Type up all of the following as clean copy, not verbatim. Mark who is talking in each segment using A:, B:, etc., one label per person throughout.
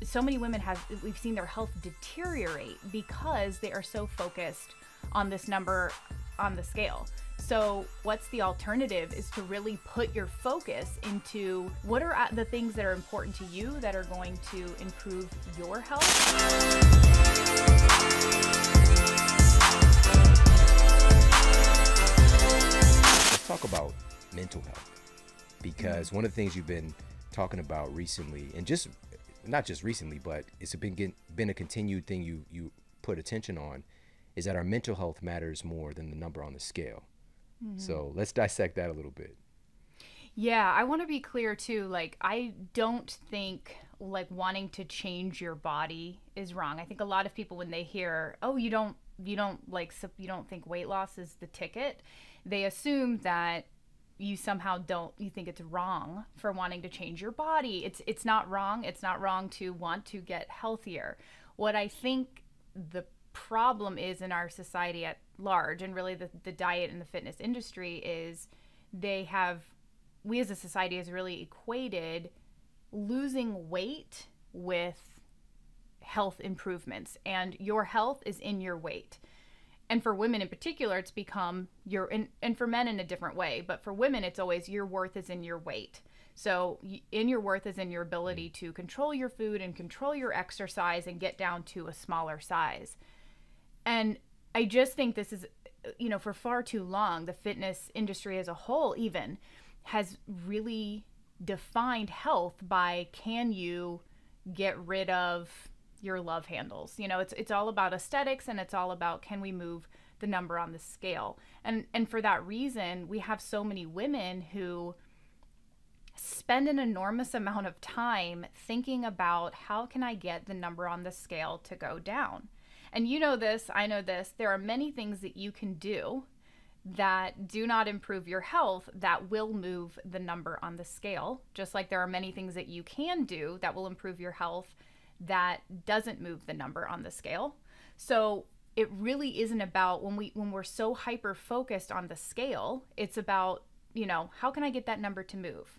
A: so many women we've seen their health deteriorate because they are so focused on this number on the scale. So what's the alternative is to really put your focus into what are the things that are important to you that are going to improve your health.
B: Let's talk about mental health, because one of the things you've been talking about recently, and just not just recently, but it's been a continued thing you put attention on, is that our mental health matters more than the number on the scale. So let's dissect that a little bit.
A: Yeah, I want to be clear too. Like, I don't think like wanting to change your body is wrong. I think a lot of people, when they hear, oh, you don't think weight loss is the ticket, they assume that you think it's wrong for wanting to change your body. It's not wrong. It's not wrong to want to get healthier. What I think the problem is in our society at large, and really the diet and the fitness industry, is we as a society has really equated losing weight with health improvements, and your health is in your weight. And for women in particular, it's become and for men in a different way, but for women, it's always your worth is in your weight. So your worth is in your ability to control your food and control your exercise and get down to a smaller size. And I just think this is, for far too long, the fitness industry as a whole even has really defined health by, can you get rid of your love handles? It's all about aesthetics, and it's all about, can we move the number on the scale? And for that reason, we have so many women who spend an enormous amount of time thinking about, how can I get the number on the scale to go down? And you know this, I know this, there are many things that you can do that do not improve your health that will move the number on the scale, just like there are many things that you can do that will improve your health that doesn't move the number on the scale. So it really isn't about, when we're so hyper focused on the scale, it's about, how can I get that number to move?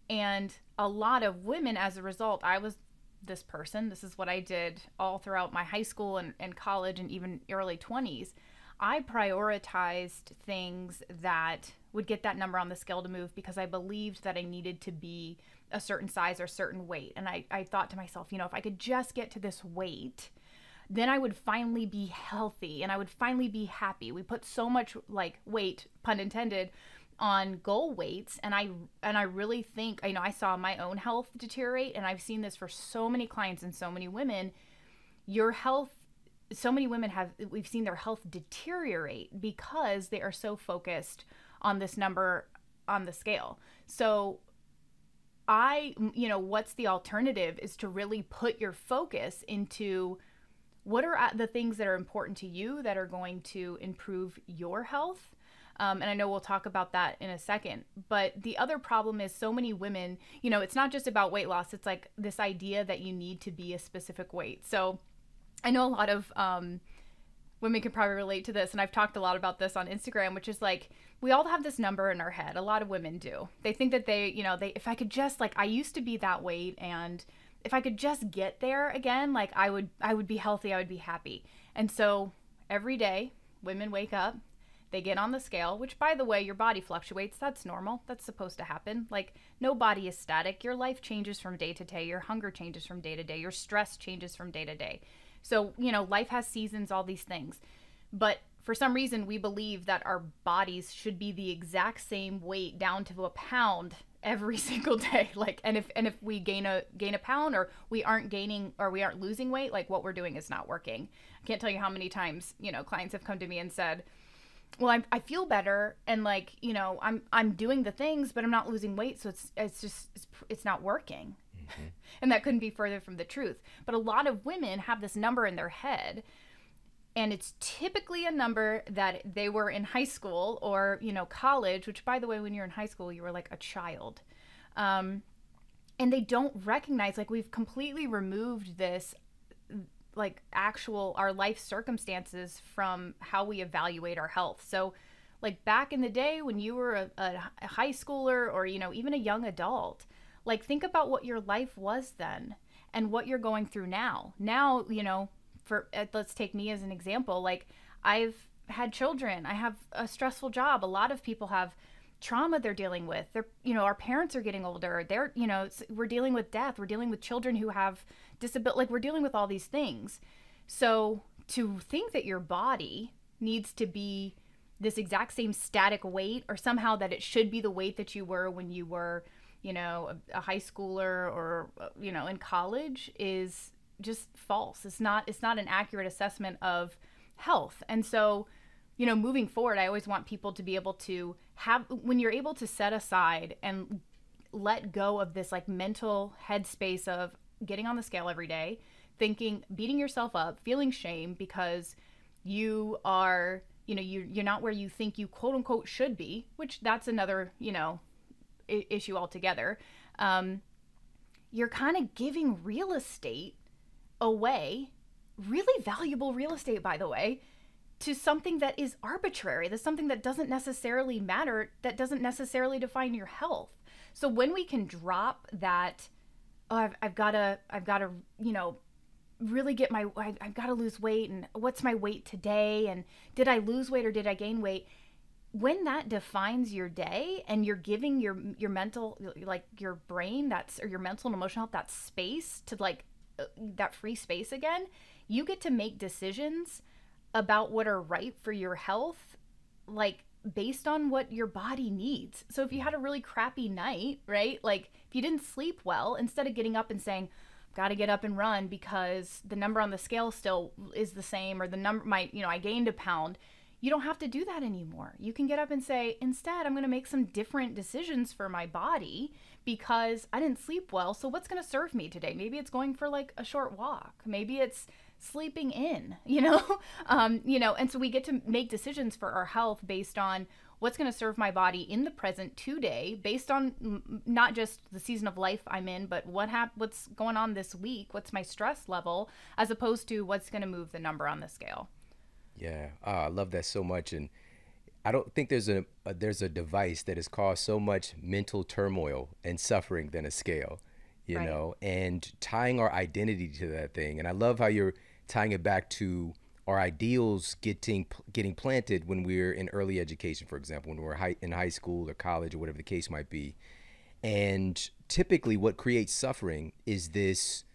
A: And a lot of women, as a result, I was this person, this is what I did all throughout my high school and college and even early 20s. I prioritized things that would get that number on the scale to move because I believed that I needed to be a certain size or certain weight. And I thought to myself, if I could just get to this weight, then I would finally be healthy and I would finally be happy. We put so much weight, pun intended, on goal weights, and I really think, I saw my own health deteriorate, and I've seen this for so many clients and so many women. So many women we've seen their health deteriorate because they are so focused on this number on the scale. So what's the alternative is to really put your focus into what are the things that are important to you that are going to improve your health. And I know we'll talk about that in a second. But the other problem is, so many women, it's not just about weight loss. It's like this idea that you need to be a specific weight. So I know a lot of women can probably relate to this. And I've talked a lot about this on Instagram, which is like, we all have this number in our head. A lot of women do. They think that if I could just, I used to be that weight, and if I could just get there again, I would be healthy, I would be happy. And so every day women wake up, they get on the scale, which, by the way, your body fluctuates. That's normal. That's supposed to happen. No body is static. Your life changes from day to day. Your hunger changes from day to day. Your stress changes from day to day. So, life has seasons, all these things. But for some reason, we believe that our bodies should be the exact same weight down to a pound every single day. And if we gain a pound, or we aren't gaining, or we aren't losing weight, what we're doing is not working. I can't tell you how many times, clients have come to me and said, well, I feel better, and I'm doing the things, but I'm not losing weight, so it's not working. Mm-hmm. And that couldn't be further from the truth. But a lot of women have this number in their head, and it's typically a number that they were in high school or college, which, by the way, when you're in high school, you were like a child, and they don't recognize, we've completely removed this our life circumstances from how we evaluate our health. So back in the day when you were a high schooler, or even a young adult, think about what your life was then. and what you're going through now. Now, for let's take me as an example. Like, I've had children. I have a stressful job. A lot of people have trauma they're dealing with. Our parents are getting older. We're dealing with death. We're dealing with children who have disability. Like, we're dealing with all these things. So to think that your body needs to be this exact same static weight, or somehow that it should be the weight that you were when you were, a high schooler or, in college, is just false. It's not an accurate assessment of health. And so, moving forward, I always want people to be able to have, when you're able to set aside and let go of this like mental headspace of getting on the scale every day, thinking, beating yourself up, feeling shame because you are, you're not where you think you quote unquote should be, which that's another, issue altogether. You're kind of giving real estate away, really valuable real estate, by the way, to something that is arbitrary. That's something that doesn't necessarily matter, that doesn't necessarily define your health. So when we can drop that, oh, I've got to, really get I've got to lose weight, and what's my weight today, and did I lose weight or did I gain weight? When that defines your day, and you're giving your mental, like your brain, or your mental and emotional health, that space to that free space again, you get to make decisions about what are right for your health, like based on what your body needs. So if you had a really crappy night, right? Like if you didn't sleep well, instead of getting up and saying, got to get up and run because the number on the scale still is the same, or the number I gained a pound, you don't have to do that anymore. You can get up and say, instead, I'm going to make some different decisions for my body because I didn't sleep well. So what's going to serve me today? Maybe it's going for like a short walk. Maybe it's sleeping in, and so we get to make decisions for our health based on what's going to serve my body in the present today, based on not just the season of life I'm in, but what's going on this week, what's my stress level, as opposed to what's going to move the number on the scale.
B: Yeah, I love that so much, and I don't think there's a device that has caused so much mental turmoil and suffering than a scale,
A: Right.
B: and tying our identity to that thing. And I love how you're tying it back to our ideals getting planted when we're in early education, for example, when we're in high school or college or whatever the case might be. And typically, what creates suffering is this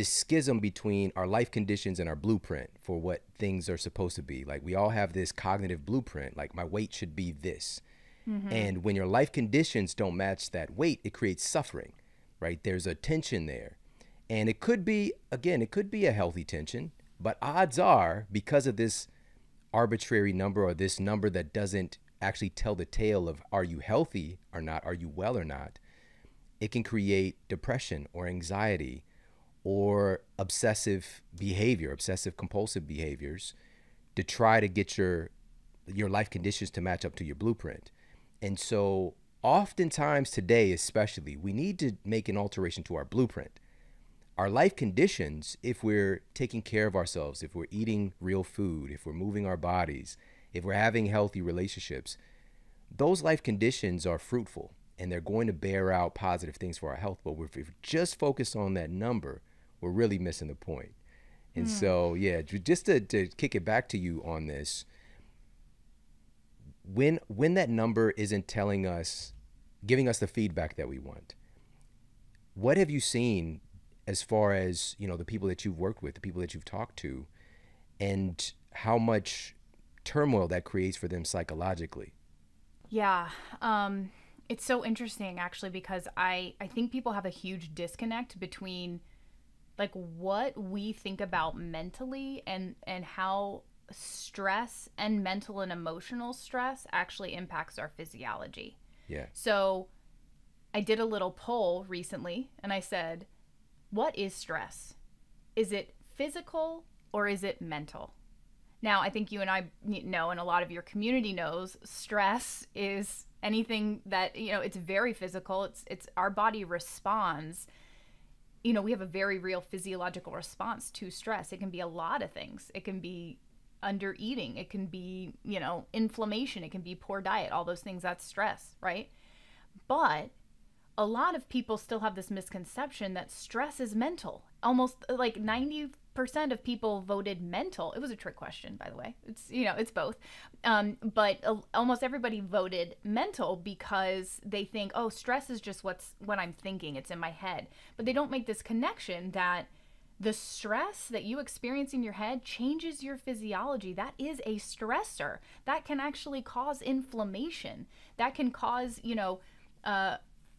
B: schism between our life conditions and our blueprint for what things are supposed to be. Like, we all have this cognitive blueprint, like my weight should be this.
A: Mm-hmm.
B: And when your life conditions don't match that weight, it creates suffering, right? There's a tension there. And it could be a healthy tension, but odds are, because of this arbitrary number, or this number that doesn't actually tell the tale of are you healthy or not, are you well or not, it can create depression or anxiety or obsessive compulsive behaviors to try to get your life conditions to match up to your blueprint. And so oftentimes today, especially, we need to make an alteration to our blueprint. Our life conditions, if we're taking care of ourselves, if we're eating real food, if we're moving our bodies, if we're having healthy relationships, those life conditions are fruitful and they're going to bear out positive things for our health. But if we're just focused on that number, we're really missing the point. And so, yeah, just to kick it back to you on this, when that number isn't giving us the feedback that we want, what have you seen as far as, the people that you've worked with, the people that you've talked to, and how much turmoil that creates for them psychologically?
A: Yeah. It's so interesting, actually, because I think people have a huge disconnect between like what we think about mentally and how stress and mental and emotional stress actually impacts our physiology.
B: Yeah.
A: So I did a little poll recently and I said, what is stress? Is it physical or is it mental? Now, I think you and I know, and a lot of your community knows, stress is anything that, it's very physical. It's our body responds. We have a very real physiological response to stress. It can be a lot of things. It can be under eating. It can be, inflammation. It can be poor diet. All those things, that's stress, right? But a lot of people still have this misconception that stress is mental. Almost like 90% of people voted mental. It was a trick question, by the way. It's, it's both. But almost everybody voted mental because they think, oh, stress is just what I'm thinking. It's in my head. But they don't make this connection that the stress that you experience in your head changes your physiology. That is a stressor. That can actually cause inflammation. That can cause,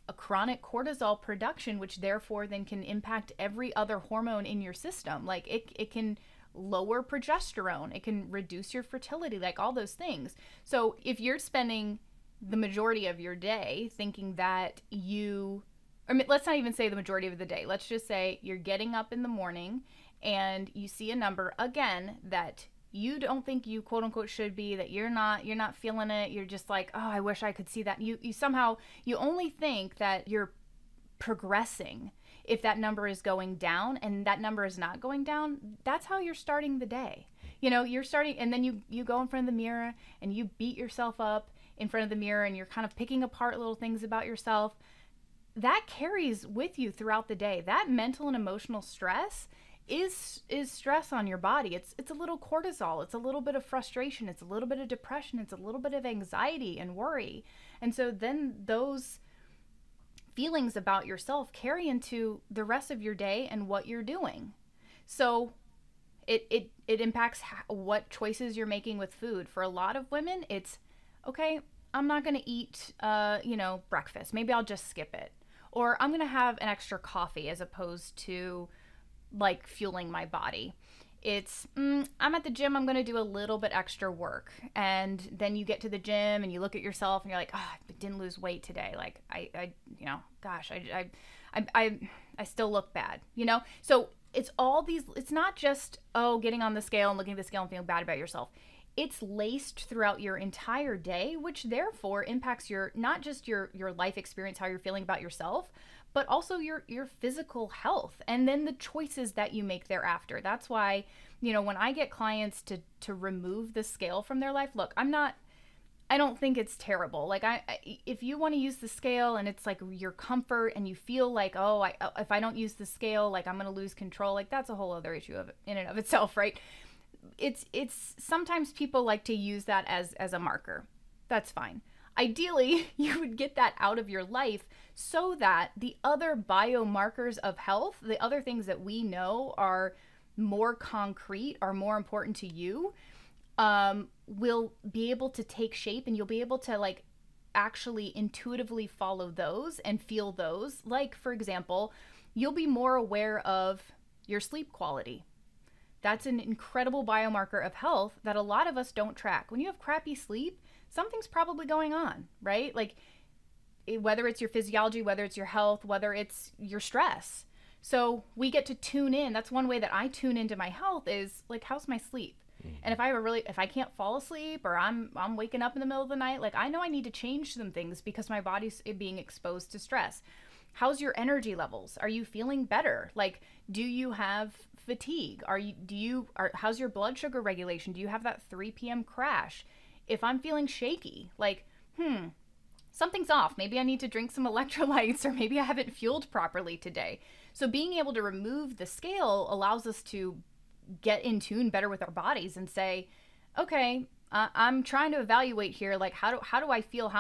A: a chronic cortisol production, which therefore then can impact every other hormone in your system. Like it can lower progesterone, it can reduce your fertility, like all those things. So if you're spending the majority of your day thinking that let's not even say the majority of the day. Let's just say you're getting up in the morning and you see a number again that you don't think you quote unquote should be, that you're not feeling it. You're just like, oh, I wish I could see that. You somehow, you only think that you're progressing if that number is going down, and that number is not going down. That's how you're starting the day. You're starting, and then you go in front of the mirror and you beat yourself up in front of the mirror and you're kind of picking apart little things about yourself. That carries with you throughout the day. That mental and emotional stress is stress on your body. It's a little cortisol, it's a little bit of frustration, it's a little bit of depression, it's a little bit of anxiety and worry. And so then those feelings about yourself carry into the rest of your day and what you're doing. So it impacts what choices you're making with food. For a lot of women, it's okay, I'm not going to eat breakfast. Maybe I'll just skip it. Or I'm going to have an extra coffee as opposed to like fueling my body. It's I'm at the gym, I'm going to do a little bit extra work. And then you get to the gym and you look at yourself and you're like, oh, I didn't lose weight today. Like I still look bad, So it's all these, it's not just, getting on the scale and looking at the scale and feeling bad about yourself. It's laced throughout your entire day, which therefore impacts not just your life experience, how you're feeling about yourself, but also your physical health, and then the choices that you make thereafter. That's why, when I get clients to remove the scale from their life, look, I don't think it's terrible. Like if you want to use the scale and it's like your comfort and you feel like, if I don't use the scale, like I'm going to lose control, like that's a whole other issue in and of itself, right? It's sometimes people like to use that as a marker. That's fine. Ideally, you would get that out of your life so that the other biomarkers of health, the other things that we know are more concrete, are more important to you, will be able to take shape, and you'll be able to like actually intuitively follow those and feel those. Like, for example, you'll be more aware of your sleep quality. That's an incredible biomarker of health that a lot of us don't track. When you have crappy sleep, something's probably going on, right? Like whether it's your physiology, whether it's your health, whether it's your stress. So we get to tune in. That's one way that I tune into my health is like, how's my sleep? And if I can't fall asleep or I'm waking up in the middle of the night, like I know I need to change some things because my body's being exposed to stress. How's your energy levels? Are you feeling better? Like, do you have fatigue? How's your blood sugar regulation? Do you have that 3 p.m. crash? If I'm feeling shaky, like, something's off. Maybe I need to drink some electrolytes, or maybe I haven't fueled properly today. So being able to remove the scale allows us to get in tune better with our bodies and say, okay, I'm trying to evaluate here, like how do I feel,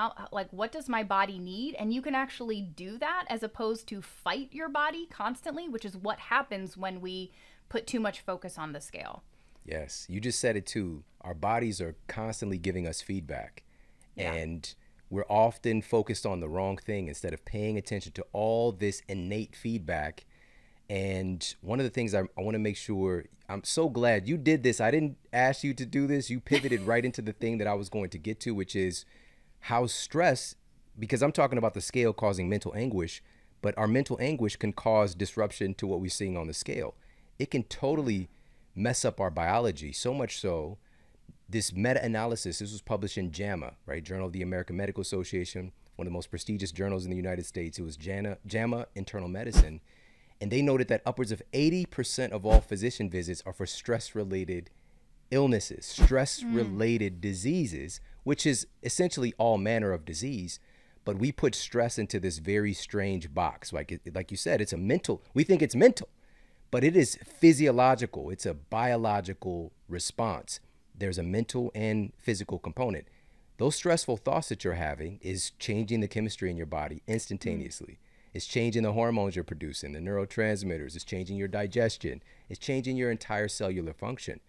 A: what does my body need? And you can actually do that as opposed to fight your body constantly, which is what happens when we put too much focus on the scale.
B: Yes, you just said it too. Our bodies are constantly giving us feedback, and we're often focused on the wrong thing instead of paying attention to all this innate feedback. And one of the things I want to make sure, I'm so glad you did this. I didn't ask you to do this. You pivoted right into the thing that I was going to get to, which is how stress, because I'm talking about the scale causing mental anguish, but our mental anguish can cause disruption to what we're seeing on the scale. It can totally mess up our biology, so much so. This meta-analysis, this was published in JAMA, right? Journal of the American Medical Association, one of the most prestigious journals in the United States. It was JAMA Internal Medicine. And they noted that upwards of 80% of all physician visits are for stress-related illnesses, stress-related diseases, which is essentially all manner of disease. but we put stress into this very strange box. Like you said, it's a mental, we think it's mental, but it is physiological. It's a biological response. There's a mental and physical component. Those stressful thoughts that you're having is changing the chemistry in your body instantaneously. It's changing the hormones you're producing, the neurotransmitters. It's changing your digestion. It's changing your entire cellular function.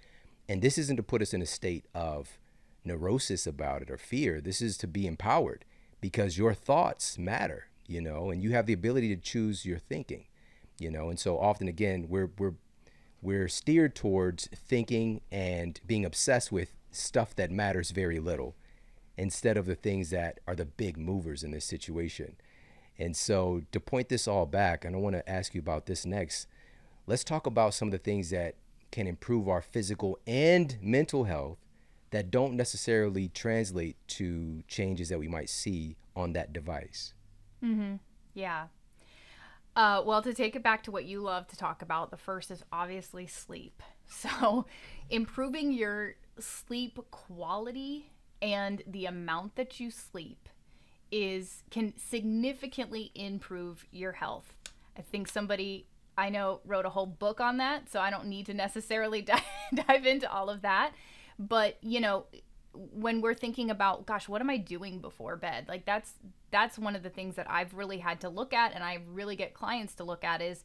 B: And this isn't to put us in a state of neurosis about it or fear. This is to be empowered, because your thoughts matter, and you have the ability to choose your thinking, and so often, again, we're steered towards thinking and being obsessed with stuff that matters very little, instead of the things that are the big movers in this situation. And so, to point this all back, and I want to ask you about this next, let's talk about some of the things that can improve our physical and mental health that don't necessarily translate to changes that we might see on that device.
A: Yeah. Well, to take it back to what you love to talk about, the first is obviously sleep. So improving your sleep quality and the amount that you sleep can significantly improve your health. I think somebody I know wrote a whole book on that, so I don't need to necessarily dive into all of that. But, when we're thinking about, gosh, what am I doing before bed? Like that's one of the things that I've really had to look at, and I really get clients to look at is,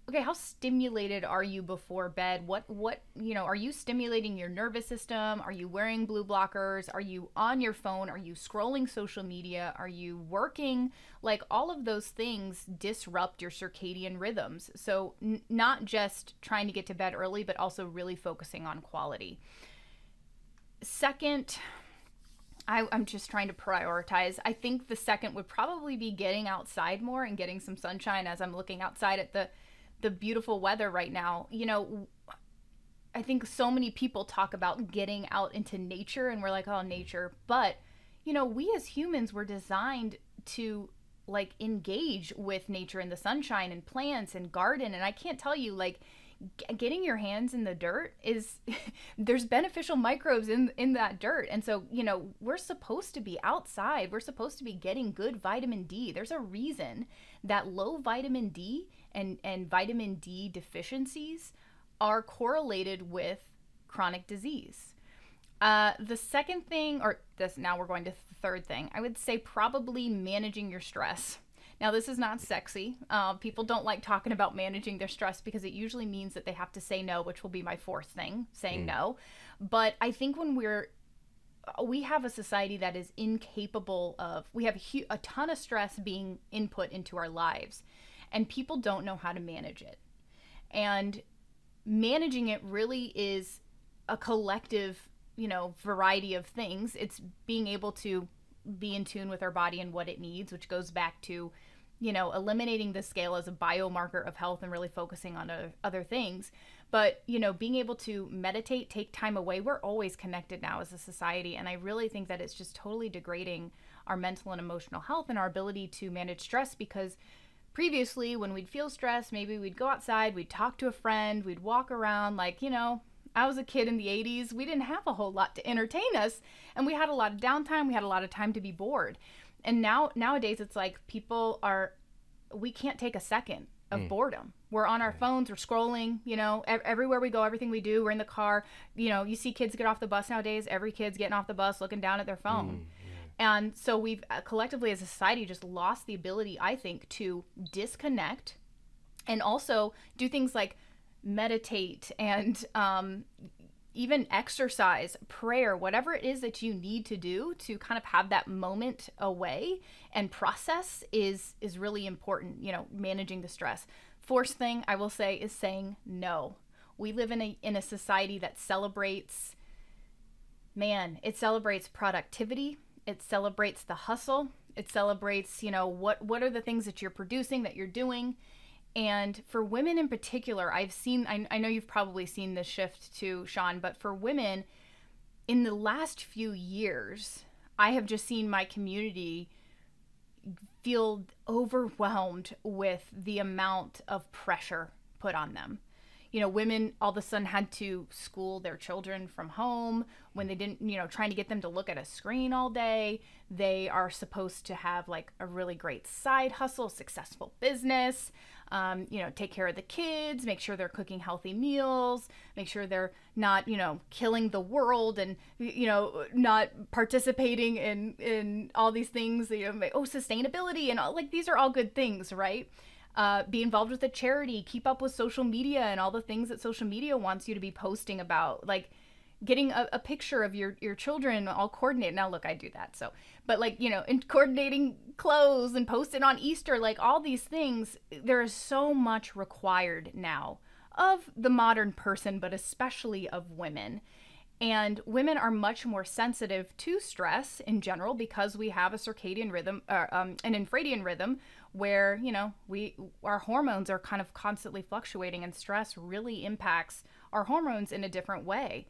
A: okay, how stimulated are you before bed? What are you stimulating your nervous system? Are you wearing blue blockers? Are you on your phone? Are you scrolling social media? Are you working? Like, all of those things disrupt your circadian rhythms. So not just trying to get to bed early, but also really focusing on quality. Second, I'm just trying to prioritize. I think the second would probably be getting outside more and getting some sunshine. As I'm looking outside at the beautiful weather right now, I think so many people talk about getting out into nature, and we're like, oh, nature. But, we as humans were designed to engage with nature and the sunshine and plants and garden. And I can't tell you, getting your hands in the dirt is there's beneficial microbes in that dirt. And so, we're supposed to be outside. We're supposed to be getting good vitamin D. There's a reason that low vitamin D and vitamin D deficiencies are correlated with chronic disease. The second thing, now we're going to the third thing, I would say probably managing your stress. Now, this is not sexy. People don't like talking about managing their stress because it usually means that they have to say no, which will be my fourth thing, saying no. But I think when we have a society that is incapable of, we have a ton of stress being input into our lives, and people don't know how to manage it. And managing it really is a collective, variety of things. It's being able to be in tune with our body and what it needs, which goes back to, eliminating the scale as a biomarker of health and really focusing on other things. But, being able to meditate, take time away, we're always connected now as a society. And I really think that it's just totally degrading our mental and emotional health and our ability to manage stress, because previously when we'd feel stressed, maybe we'd go outside, we'd talk to a friend, we'd walk around. I was a kid in the 80s. We didn't have a whole lot to entertain us, and we had a lot of downtime. We had a lot of time to be bored. And nowadays it's like we can't take a second of boredom. We're on our phones, we're scrolling, everywhere we go, everything we do, we're in the car. You see kids get off the bus nowadays. Every kid's getting off the bus looking down at their phone. And so we've collectively as a society just lost the ability, I think, to disconnect and also do things like meditate and even exercise, prayer, whatever it is that you need to do to kind of have that moment away and process is really important, managing the stress. Fourth thing I will say is saying no. We live in a society that celebrates productivity. It celebrates the hustle. It celebrates, what are the things that you're producing, that you're doing. And for women in particular, I know you've probably seen this shift too, Shawn, but for women, in the last few years, I have just seen my community feel overwhelmed with the amount of pressure put on them. women all of a sudden had to school their children from home when they didn't, trying to get them to look at a screen all day. They are supposed to have like a really great side hustle, successful business, take care of the kids, make sure they're cooking healthy meals, make sure they're not, killing the world and, not participating in all these things, sustainability and all, like, these are all good things, right? Be involved with a charity, keep up with social media and all the things that social media wants you to be posting about, like getting a picture of your children all coordinated. Now, look, I do that. So, but like, and coordinating clothes and posting on Easter, like all these things, there is so much required now of the modern person, but especially of women. And women are much more sensitive to stress in general because we have a circadian rhythm, an infradian rhythm, where, our hormones are kind of constantly fluctuating, and stress really impacts our hormones in a different way.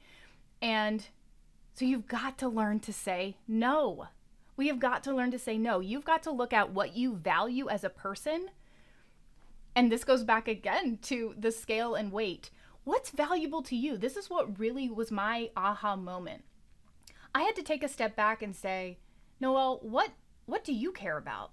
A: And so you've got to learn to say no. We have got to learn to say no. You've got to look at what you value as a person. And this goes back again to the scale and weight. What's valuable to you? This is what really was my aha moment. I had to take a step back and say, Noelle, what do you care about?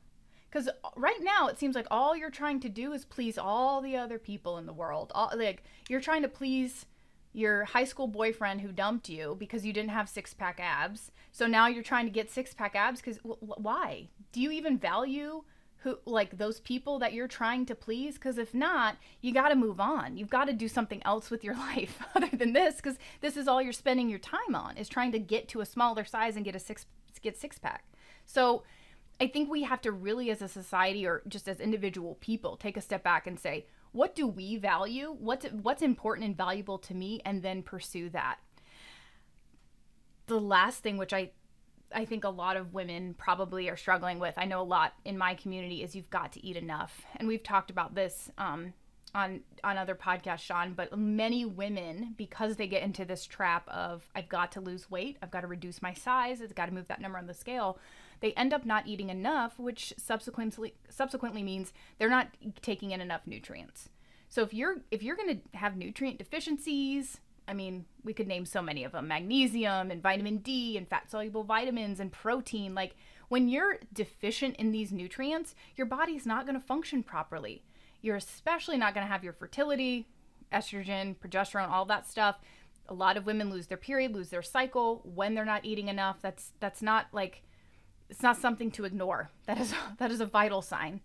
A: Because right now it seems like all you're trying to do is please all the other people in the world. Like, you're trying to please your high school boyfriend who dumped you because you didn't have six-pack abs. So now you're trying to get six-pack abs because why? Do you even value those people that you're trying to please? Because if not, you got to move on. You've got to do something else with your life other than this, because this is all you're spending your time on, is trying to get to a smaller size and get six-pack. So I think we have to really, as a society or just as individual people, take a step back and say, what do we value? What's important and valuable to me? And then pursue that. The last thing, which I think a lot of women probably are struggling with, I know a lot in my community, is you've got to eat enough. And we've talked about this on other podcasts, Shawn, but many women, because they get into this trap of, I've got to lose weight, I've got to reduce my size, I've got to move that number on the scale, they end up not eating enough, which subsequently means they're not taking in enough nutrients. So if you're going to have nutrient deficiencies, I mean, we could name so many of them: magnesium and vitamin D and fat-soluble vitamins and protein. Like, when you're deficient in these nutrients, your body's not going to function properly. You're especially not going to have your fertility, estrogen, progesterone, all that stuff. A lot of women lose their period, lose their cycle when they're not eating enough. That's not like, it's not something to ignore. That is a vital sign.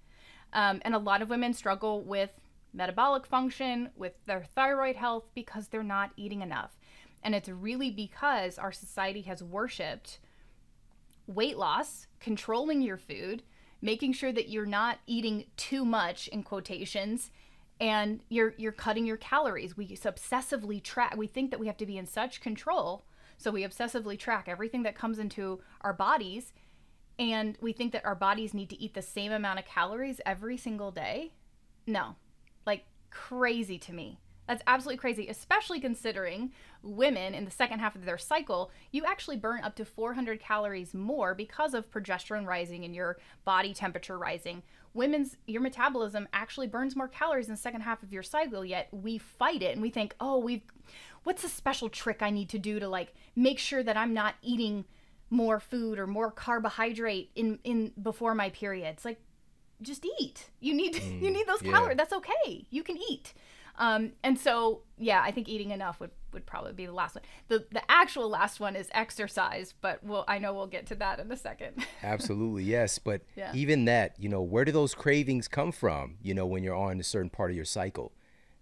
A: And a lot of women struggle with metabolic function, with their thyroid health, because they're not eating enough. And it's really because our society has worshipped weight loss, controlling your food, making sure that you're not eating too much, in quotations, and you're cutting your calories. We obsessively track. We think that we have to be in such control, so we obsessively track everything that comes into our bodies, and we think that our bodies need to eat the same amount of calories every single day. No. Like, crazy to me. That's absolutely crazy, especially considering women in the second half of their cycle, you actually burn up to 400 calories more because of progesterone rising and your body temperature rising. Your metabolism actually burns more calories in the second half of your cycle, yet we fight it and we think, what's a special trick I need to do to, like, make sure that I'm not eating more food or more carbohydrate in before my periods? Like, just eat. You need those calories. That's okay. You can eat. And so, yeah, I think eating enough would probably be the last one. The actual last one is exercise, but I know we'll get to that in a second.
B: Absolutely, yes. But even that, where do those cravings come from, when you're on a certain part of your cycle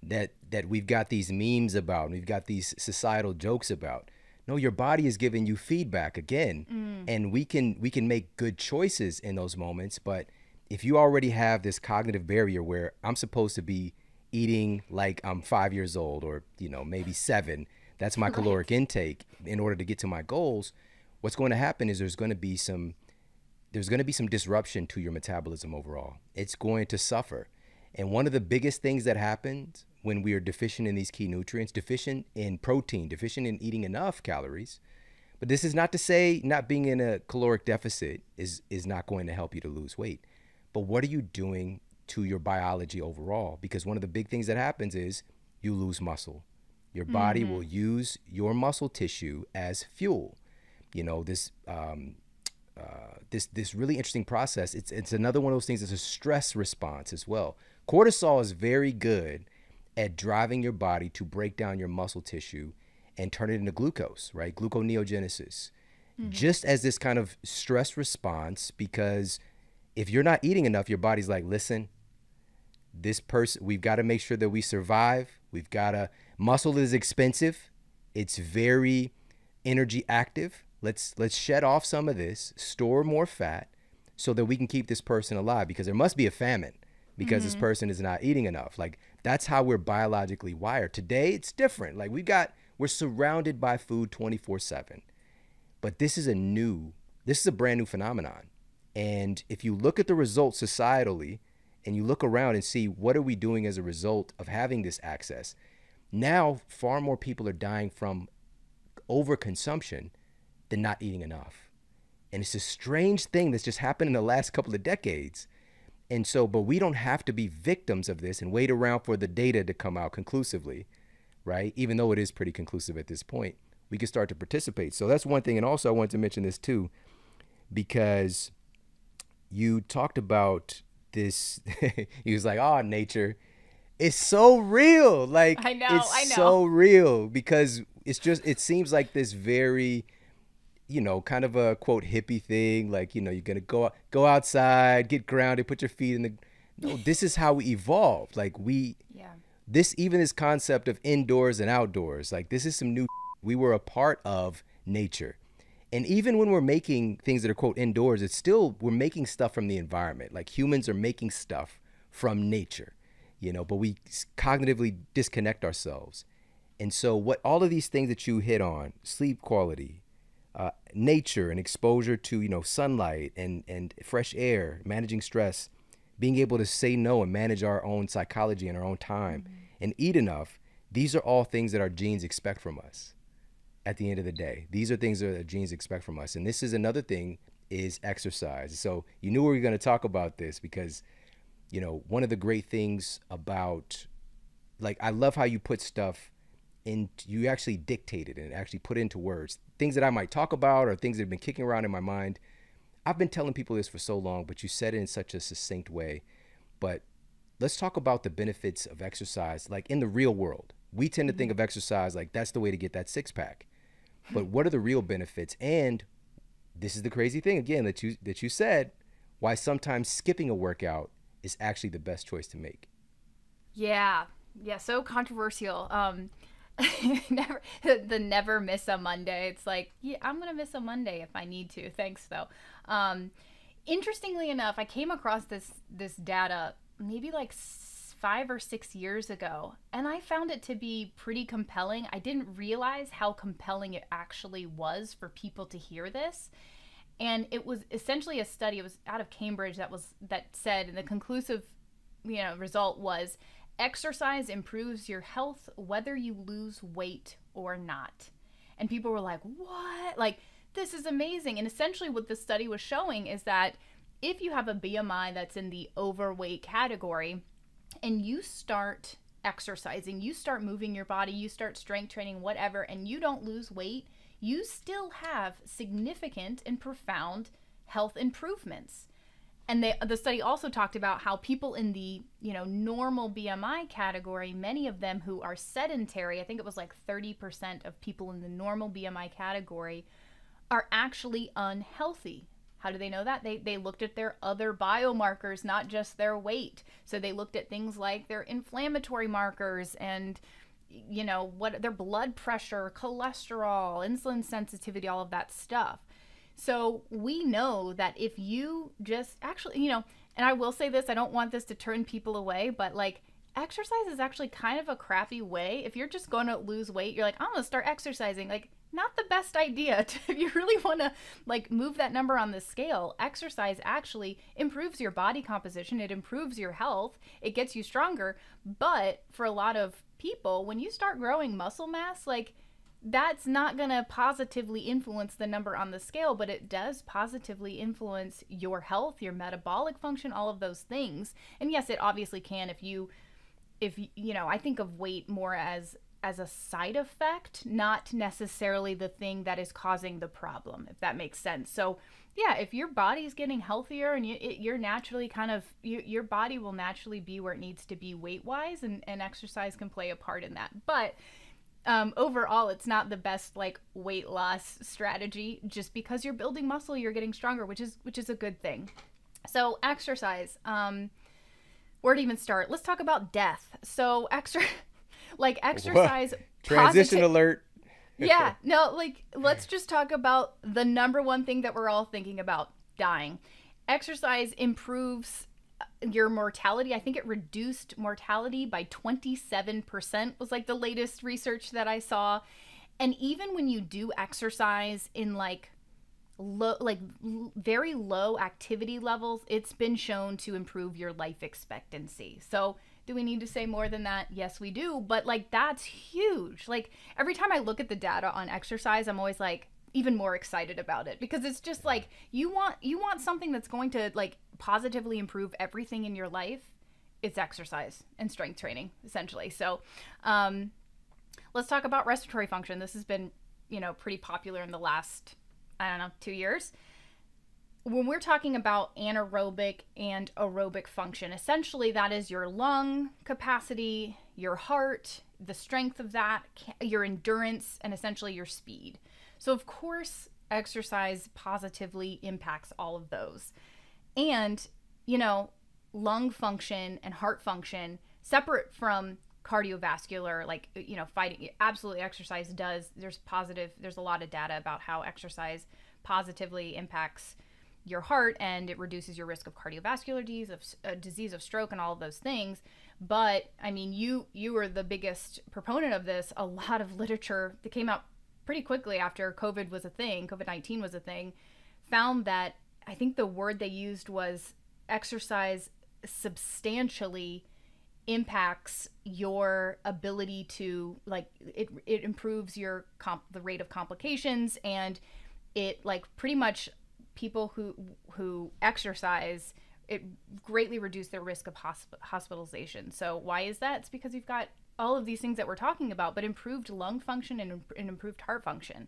B: that we've got these memes about, and we've got these societal jokes about? No, your body is giving you feedback again. And we can make good choices in those moments. But if you already have this cognitive barrier where I'm supposed to be eating like I'm 5 years old, or maybe 7, that's my caloric intake in order to get to my goals, what's going to happen is there's going to be some disruption to your metabolism overall. It's going to suffer. And one of the biggest things that happens when we are deficient in these key nutrients, deficient in protein, deficient in eating enough calories, but this is not to say not being in a caloric deficit is not going to help you to lose weight. But what are you doing to your biology overall? Because one of the big things that happens is you lose muscle. Your body will use your muscle tissue as fuel. You know, this really interesting process. It's another one of those things that's a stress response as well. Cortisol is very good at driving your body to break down your muscle tissue and turn it into glucose, right? Gluconeogenesis. Just as this kind of stress response, because if you're not eating enough, your body's like, listen, this person, we've got to make sure that we survive. We've got to, muscle is expensive. It's very energy active. Let's shed off some of this, store more fat so that we can keep this person alive, because there must be a famine because this person is not eating enough. Like, that's how we're biologically wired. Today, it's different. Like, we're surrounded by food 24/7. But this is a brand new phenomenon. And if you look at the results societally and you look around and see what are we doing as a result of having this access, now far more people are dying from overconsumption than not eating enough. And it's a strange thing that's just happened in the last couple of decades. And so, but we don't have to be victims of this and wait around for the data to come out conclusively, right? Even though it is pretty conclusive at this point, we can start to participate. So that's one thing. And also I wanted to mention this too, because you talked about this. He was like, oh, nature. It's so real. Like,
A: I know.
B: it's so real, because it seems like this very, kind of a quote hippie thing. Like, you're going to go outside, get grounded, put your feet in the, no, this is how we evolved. Like this concept of indoors and outdoors, like this is some new, we were a part of nature. And even when we're making things that are quote indoors, it's still, we're making stuff from the environment. Like humans are making stuff from nature, but we cognitively disconnect ourselves. And so what all of these things that you hit on, sleep quality, nature and exposure to, sunlight and fresh air, managing stress, being able to say no and manage our own psychology and our own time and eat enough. These are all things that our genes expect from us. At the end of the day, these are things that our genes expect from us. And this is another thing, is exercise. So you knew we were going to talk about this because, one of the great things about, like, I love how you put stuff in, you actually dictate it and actually put it into words, things that I might talk about or things that have been kicking around in my mind. I've been telling people this for so long, but you said it in such a succinct way. But let's talk about the benefits of exercise, like in the real world. We tend to think of exercise like that's the way to get that six pack. But what are the real benefits? And this is the crazy thing, again, that you said, why sometimes skipping a workout is actually the best choice to make.
A: Yeah, so controversial. Never miss a Monday. It's like, yeah, I'm gonna miss a Monday if I need to. Thanks though. Interestingly enough, I came across this data maybe like 5 or 6 years ago, and I found it to be pretty compelling. I didn't realize how compelling it actually was for people to hear this. And it was essentially a study, it was out of Cambridge, that said, and the conclusive result was, exercise improves your health whether you lose weight or not. And people were like, what? Like, this is amazing. And essentially what the study was showing is that if you have a BMI that's in the overweight category, and you start exercising, you start moving your body, you start strength training, whatever, and you don't lose weight, you still have significant and profound health improvements. And the study also talked about how people in the normal BMI category, many of them who are sedentary, I think it was like 30% of people in the normal BMI category are actually unhealthy. How do they know that? They looked at their other biomarkers, not just their weight. So they looked at things like their inflammatory markers and, what their blood pressure, cholesterol, insulin sensitivity, all of that stuff. So we know that if you just actually, and I will say this, I don't want this to turn people away, but like, exercise is actually kind of a crappy way. If you're just going to lose weight, you're like, I'm going to start exercising. Like, not the best idea. If you really want to like move that number on the scale, exercise actually improves your body composition. It improves your health. It gets you stronger. But for a lot of people, when you start growing muscle mass, like, that's not going to positively influence the number on the scale, but it does positively influence your health, your metabolic function, all of those things. And yes, it obviously can if you if you know, I think of weight more as a side effect, not necessarily the thing that is causing the problem, if that makes sense. So yeah, if your body's getting healthier and you're naturally kind of, your body will naturally be where it needs to be weight wise, and exercise can play a part in that. But overall, it's not the best like weight loss strategy. Just because you're building muscle, you're getting stronger, which is a good thing. So exercise, where to even start? Let's talk about death. So exercise.
B: Transition alert.
A: Yeah, no, like let's just talk about the number one thing that we're all thinking about: dying. Exercise improves your mortality. I think it reduced mortality by 27% was like the latest research that I saw. And even when you do exercise in like very low activity levels, it's been shown to improve your life expectancy. So do we need to say more than that? Yes, we do. But like, that's huge. Like every time I look at the data on exercise, I'm always like even more excited about it, because it's just like, you want something that's going to like positively improve everything in your life. It's exercise and strength training, essentially. So let's talk about respiratory function. This has been, pretty popular in the last, 2 years. When we're talking about anaerobic and aerobic function, essentially that is your lung capacity, your heart, the strength of that, your endurance, and essentially your speed. So of course, exercise positively impacts all of those. And, lung function and heart function, separate from cardiovascular, fighting, absolutely exercise does. There's a lot of data about how exercise positively impacts your heart, and it reduces your risk of cardiovascular disease, of stroke, and all of those things. But I mean, you were the biggest proponent of this. A lot of literature that came out pretty quickly after COVID-19 was a thing, found that, I think the word they used was, exercise substantially impacts your ability to, like, it improves the rate of complications, and it, like, pretty much people who exercise, it greatly reduced their risk of hospitalization. So why is that? It's because you've got all of these things that we're talking about, but improved lung function and improved heart function,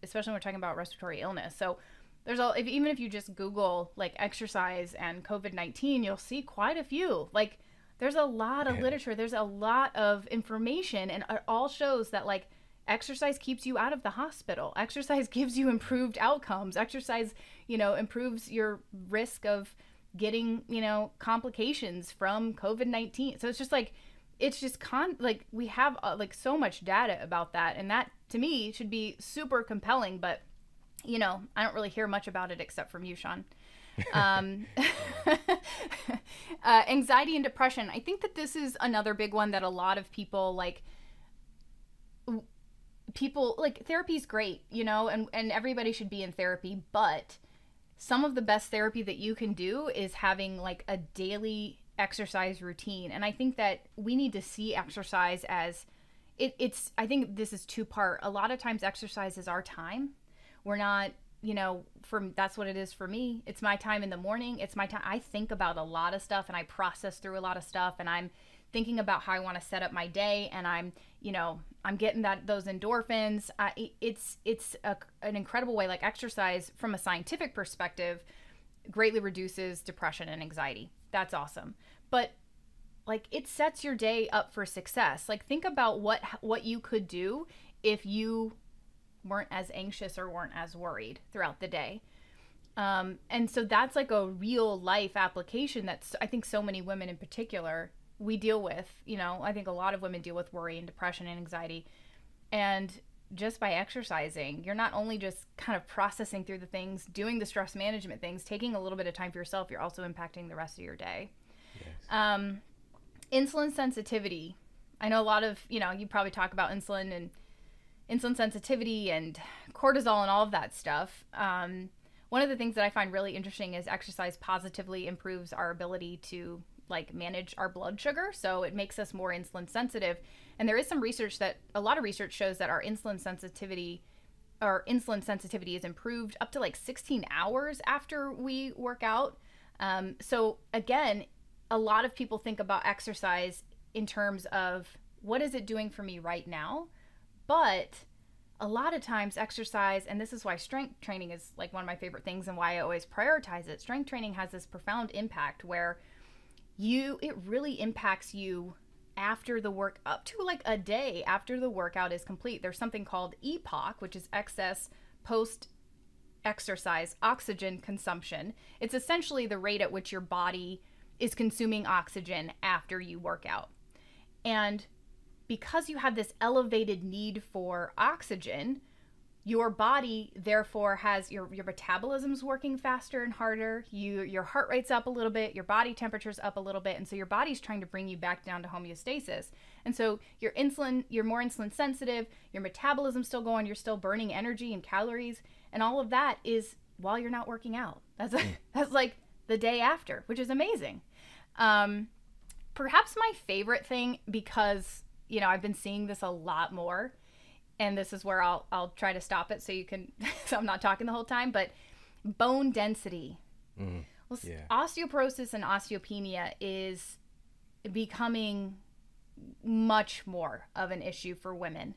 A: especially when we're talking about respiratory illness. So there's even if you just Google like exercise and COVID-19, you'll see quite a few. Like, there's a lot of literature, there's a lot of information, and it all shows that like exercise keeps you out of the hospital. Exercise gives you improved outcomes. Exercise, improves your risk of getting, complications from COVID-19. So it's just like, we have so much data about that. And that to me should be super compelling, but I don't really hear much about it except from you, Shawn. Anxiety and depression. I think that this is another big one that a lot of people like therapy is great, and everybody should be in therapy, but some of the best therapy that you can do is having like a daily exercise routine. And I think that we need to see exercise as I think this is two-part. A lot of times exercise is our time. We're not, that's what it is for me. It's my time in the morning. It's my time. I think about a lot of stuff, and I process through a lot of stuff, and I'm thinking about how I want to set up my day, and I'm getting those endorphins. It's an incredible way. Like, exercise from a scientific perspective greatly reduces depression and anxiety. That's awesome. But like, it sets your day up for success. Like, think about what you could do if you weren't as anxious or weren't as worried throughout the day. And so that's like a real life application that's, I think, so many women in particular we deal with. I think a lot of women deal with worry and depression and anxiety. And just by exercising, you're not only just kind of processing through the things, doing the stress management things, taking a little bit of time for yourself, you're also impacting the rest of your day. Yes. Insulin sensitivity. I know a lot of, you probably talk about insulin and insulin sensitivity and cortisol and all of that stuff. One of the things that I find really interesting is exercise positively improves our ability to like manage our blood sugar. So it makes us more insulin sensitive. And there is some research a lot of research shows that our insulin sensitivity is improved up to like 16 hours after we work out. So again, a lot of people think about exercise in terms of what is it doing for me right now. But a lot of times exercise, and this is why strength training is like one of my favorite things and why I always prioritize it. Strength training has this profound impact where it really impacts you after the work, up to like a day after the workout is complete. There's something called EPOC, which is excess post exercise oxygen consumption. It's essentially the rate at which your body is consuming oxygen after you work out. And because you have this elevated need for oxygen, your body therefore has your metabolism's working faster and harder. Your heart rate's up a little bit, your body temperature's up a little bit, and so your body's trying to bring you back down to homeostasis. And so you're more insulin sensitive, your metabolism's still going, you're still burning energy and calories, and all of that is while you're not working out. That's like the day after, which is amazing. Perhaps my favorite thing, because I've been seeing this a lot more, and this is where I'll try to stop it so you can, so I'm not talking the whole time, but bone density. Well, yeah. Osteoporosis and osteopenia is becoming much more of an issue for women.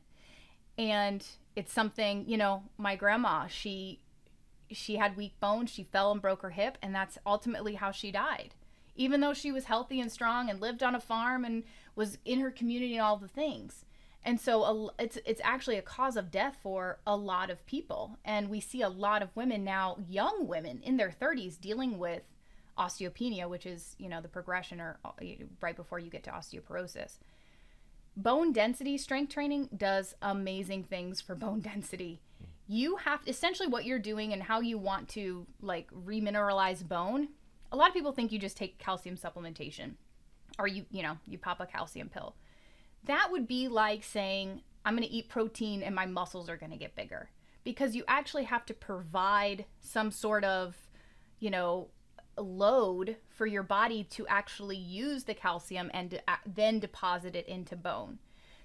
A: And it's something, my grandma, she had weak bones, she fell and broke her hip, and that's ultimately how she died. Even though she was healthy and strong and lived on a farm and was in her community and all the things. And so it's actually a cause of death for a lot of people. And we see a lot of women now, young women in their 30s, dealing with osteopenia, which is, the progression or right before you get to osteoporosis. Bone density strength training does amazing things for bone density. You have, essentially what you're doing and how you want to like remineralize bone. A lot of people think you just take calcium supplementation or you pop a calcium pill. That would be like saying, I'm going to eat protein and my muscles are going to get bigger, because you actually have to provide some sort of, load for your body to actually use the calcium and then deposit it into bone.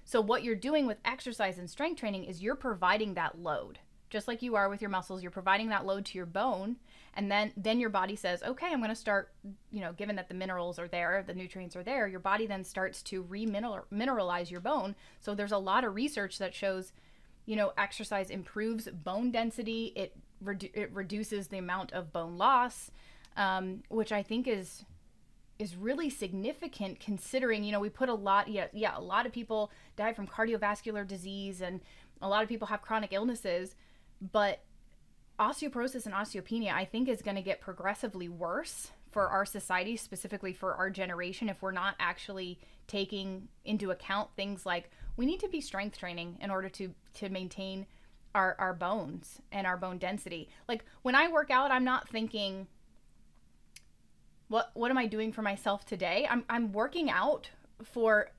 A: So what you're doing with exercise and strength training is you're providing that load. Just like you are with your muscles, you're providing that load to your bone, and then your body says, okay, I'm going to start, given that the minerals are there, the nutrients are there, your body then starts to remineralize your bone. So there's a lot of research that shows, exercise improves bone density, it reduces the amount of bone loss, which I think is really significant, considering, we put a lot of people die from cardiovascular disease and a lot of people have chronic illnesses. But osteoporosis and osteopenia, I think, is going to get progressively worse for our society, specifically for our generation, if we're not actually taking into account things like we need to be strength training in order to maintain our bones and our bone density. Like when I work out, I'm not thinking, what am I doing for myself today? I'm working out for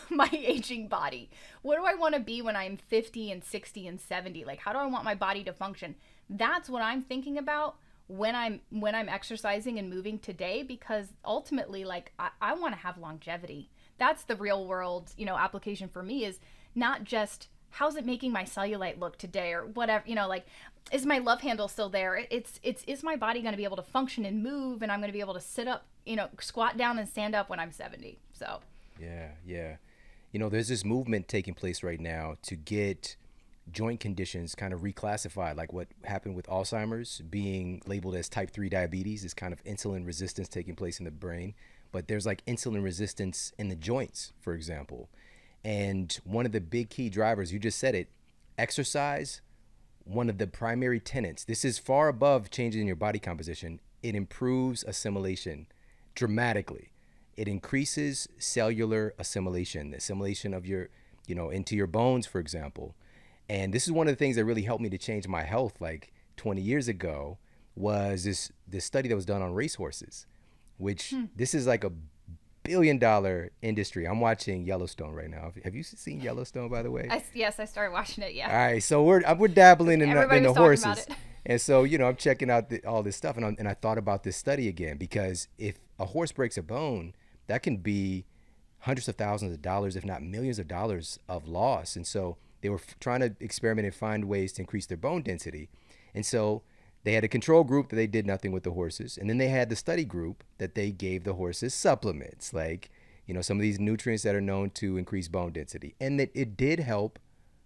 A: my aging body. What do I want to be when I'm 50 and 60 and 70? Like, how do I want my body to function? That's what I'm thinking about when I'm exercising and moving today, because ultimately, like, I want to have longevity. That's the real world, application for me, is not just how's it making my cellulite look today or whatever, like, is my love handle still there? It's is my body going to be able to function and move, and I'm going to be able to sit up, squat down and stand up when I'm 70. So
B: Yeah. There's this movement taking place right now to get joint conditions kind of reclassified, like what happened with Alzheimer's being labeled as type 3 diabetes, is kind of insulin resistance taking place in the brain. But there's like insulin resistance in the joints, for example. And one of the big key drivers, you just said it, exercise, one of the primary tenets, this is far above changing your body composition. It improves assimilation dramatically. It increases cellular assimilation, the assimilation of your, into your bones, for example. And this is one of the things that really helped me to change my health like 20 years ago, was this study that was done on racehorses, which this is like a $1 billion industry. I'm watching Yellowstone right now. Have you seen Yellowstone, by the way?
A: Yes, I started watching it, yeah.
B: All right, so we're dabbling in the horses.
A: About it.
B: And so, I'm checking out all this stuff, and I thought about this study again, because if a horse breaks a bone, that can be hundreds of thousands of dollars, if not millions of dollars of loss. And so they were trying to experiment and find ways to increase their bone density. And so they had a control group that they did nothing with the horses. And then they had the study group that they gave the horses supplements like some of these nutrients that are known to increase bone density. And that it did help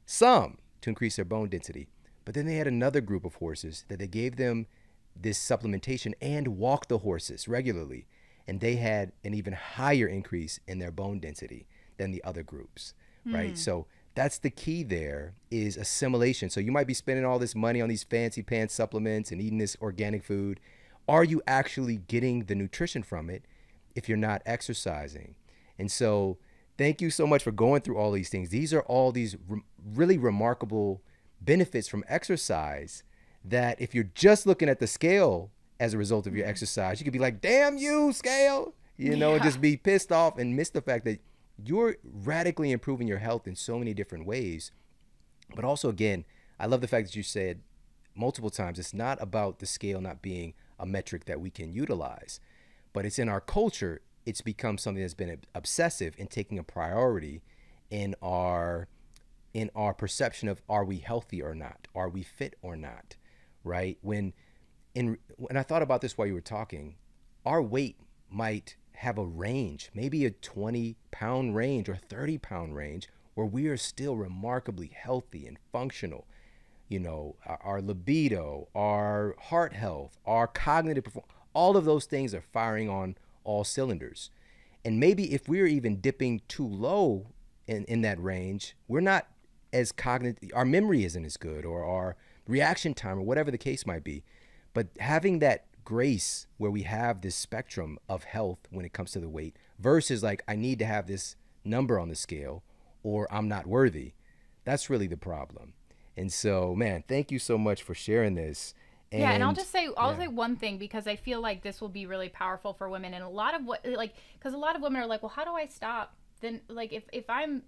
B: some to increase their bone density. But then they had another group of horses that they gave them this supplementation and walked the horses regularly. And they had an even higher increase in their bone density than the other groups, right? So that's the key there, is assimilation. So you might be spending all this money on these fancy pants supplements and eating this organic food. Are you actually getting the nutrition from it if you're not exercising? And so thank you so much for going through all these things. These are all these really remarkable benefits from exercise that if you're just looking at the scale as a result of your exercise, you could be like, damn you, scale, and just be pissed off and miss the fact that you're radically improving your health in so many different ways. But also, again, I love the fact that you said multiple times, it's not about the scale not being a metric that we can utilize, but it's in our culture. It's become something that's been obsessive in taking a priority in our perception of, are we healthy or not? Are we fit or not? Right? When I thought about this while you were talking, our weight might have a range, maybe a 20-pound range or 30-pound range, where we are still remarkably healthy and functional. Our libido, our heart health, our cognitive performance, all of those things are firing on all cylinders. And maybe if we're even dipping too low in that range, we're not as cognitive, our memory isn't as good, or our reaction time, or whatever the case might be. But having that grace where we have this spectrum of health when it comes to the weight, versus like, I need to have this number on the scale or I'm not worthy, that's really the problem. And so, man, thank you so much for sharing this.
A: And I'll say one thing, because I feel like this will be really powerful for women. And a lot of because a lot of women are like, well, how do I stop? Then like, if I'm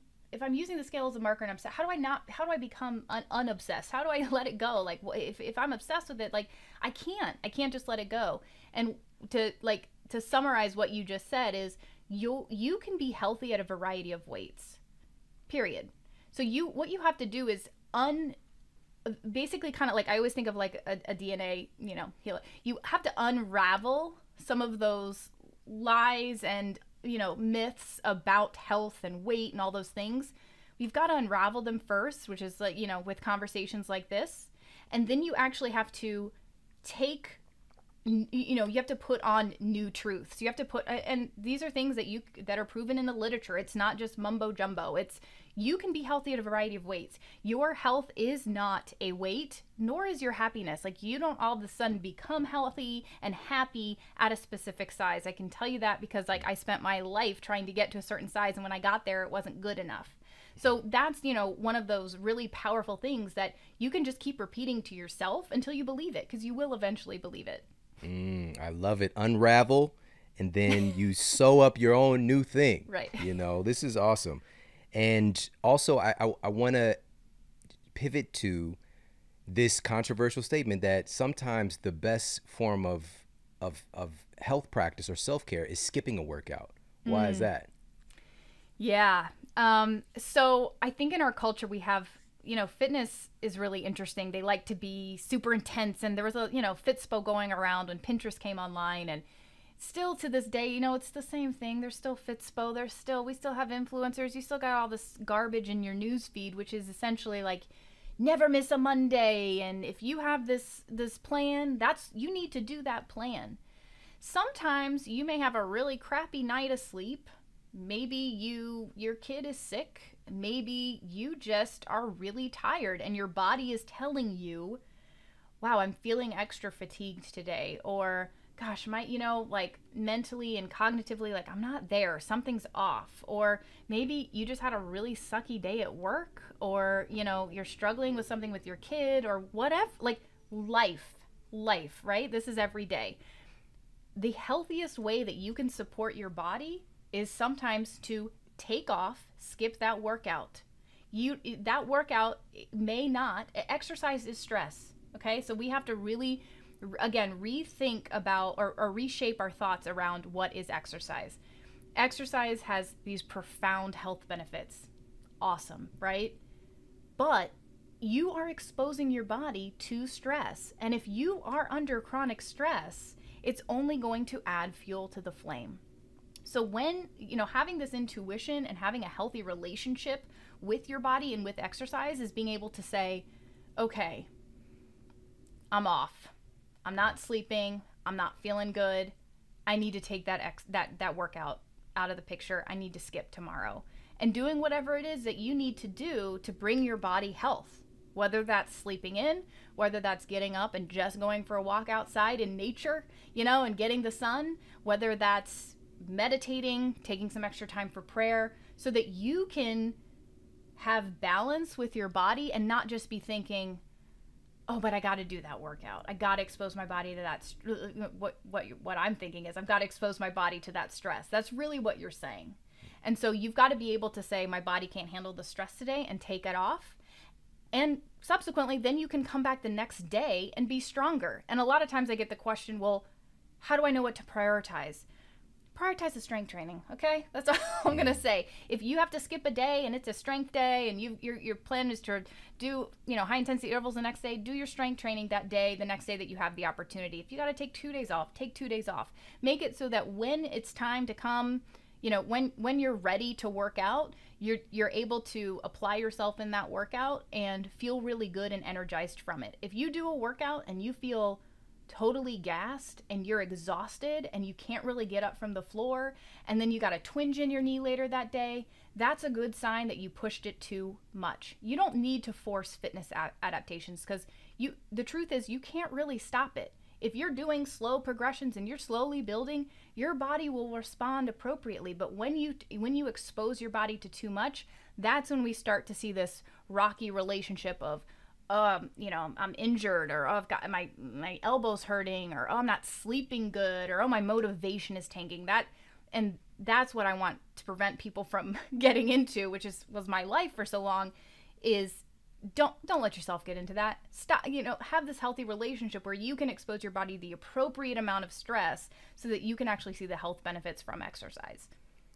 A: using the scale as a marker and I'm upset, how do I become unobsessed? How do I let it go? Like, if I'm obsessed with it, like, I can't just let it go. And to summarize what you just said is, you can be healthy at a variety of weights, period. So what you have to do is basically kind of like, I always think of like a DNA, healer. You have to unravel some of those lies and myths about health and weight and all those things. We've got to unravel them first, which is like, with conversations like this. And then you actually have to you have to put on new truths. You have to and these are things that are proven in the literature. It's not just mumbo jumbo. You can be healthy at a variety of weights. Your health is not a weight, nor is your happiness. Like, you don't all of a sudden become healthy and happy at a specific size. I can tell you that because like, I spent my life trying to get to a certain size, and when I got there, it wasn't good enough. So that's, one of those really powerful things that you can just keep repeating to yourself until you believe it, because you will eventually believe it.
B: I love it. Unravel, and then you sew up your own new thing.
A: Right.
B: This is awesome. And also, I want to pivot to this controversial statement that sometimes the best form of health practice or self-care is skipping a workout. Why is that? Yeah.
A: So I think in our culture we have, fitness is really interesting. They like to be super intense. And there was a, Fitspo going around when Pinterest came online, and still to this day, it's the same thing. There's still Fitspo. We still have influencers. You still got all this garbage in your news feed, which is essentially like, never miss a Monday. And if you have this plan, you need to do that plan. Sometimes you may have a really crappy night of sleep. Maybe your kid is sick. Maybe you just are really tired and your body is telling you, wow, I'm feeling extra fatigued today. Or, gosh, like mentally and cognitively, like, I'm not there. Something's off. Or maybe you just had a really sucky day at work, or, you're struggling with something with your kid or whatever. Like, life, right? This is every day. The healthiest way that you can support your body is sometimes to take off, skip that workout. That workout may not, exercise is stress. Okay. So we have to really, again, rethink about or reshape our thoughts around what is exercise. Exercise has these profound health benefits. Awesome, right? But you are exposing your body to stress. And if you are under chronic stress, it's only going to add fuel to the flame. So when, having this intuition and having a healthy relationship with your body and with exercise is being able to say, okay, I'm off. I'm not sleeping. I'm not feeling good. I need to take that workout out of the picture. I need to skip tomorrow. And doing whatever it is that you need to do to bring your body health, whether that's sleeping in, whether that's getting up and just going for a walk outside in nature, and getting the sun, whether that's meditating, taking some extra time for prayer, so that you can have balance with your body and not just be thinking, oh, but I got to do that workout. I got to expose my body to that. What I'm thinking is I've got to expose my body to that stress. That's really what you're saying. And so you've got to be able to say, my body can't handle the stress today, and take it off. And subsequently, then you can come back the next day and be stronger. And a lot of times I get the question, well, how do I know what to prioritize? Prioritize the strength training, okay? That's all I'm going to say. If you have to skip a day and it's a strength day and your plan is to do, high intensity intervals the next day, do your strength training that day, the next day that you have the opportunity. If you got to take 2 days off, take 2 days off. Make it so that when it's time to come, when you're ready to work out, you're able to apply yourself in that workout and feel really good and energized from it. If you do a workout and you feel totally gassed and you're exhausted and you can't really get up from the floor, and then you got a twinge in your knee later that day, that's a good sign that you pushed it too much. You don't need to force fitness adaptations, because the truth is you can't really stop it. If you're doing slow progressions and you're slowly building, your body will respond appropriately. But when you expose your body to too much, that's when we start to see this rocky relationship of, I'm injured, or I've got my elbows hurting, or I'm not sleeping good, or my motivation is tanking. And that's what I want to prevent people from getting into, which was my life for so long, is don't let yourself get into that. Stop, have this healthy relationship where you can expose your body the appropriate amount of stress so that you can actually see the health benefits from exercise.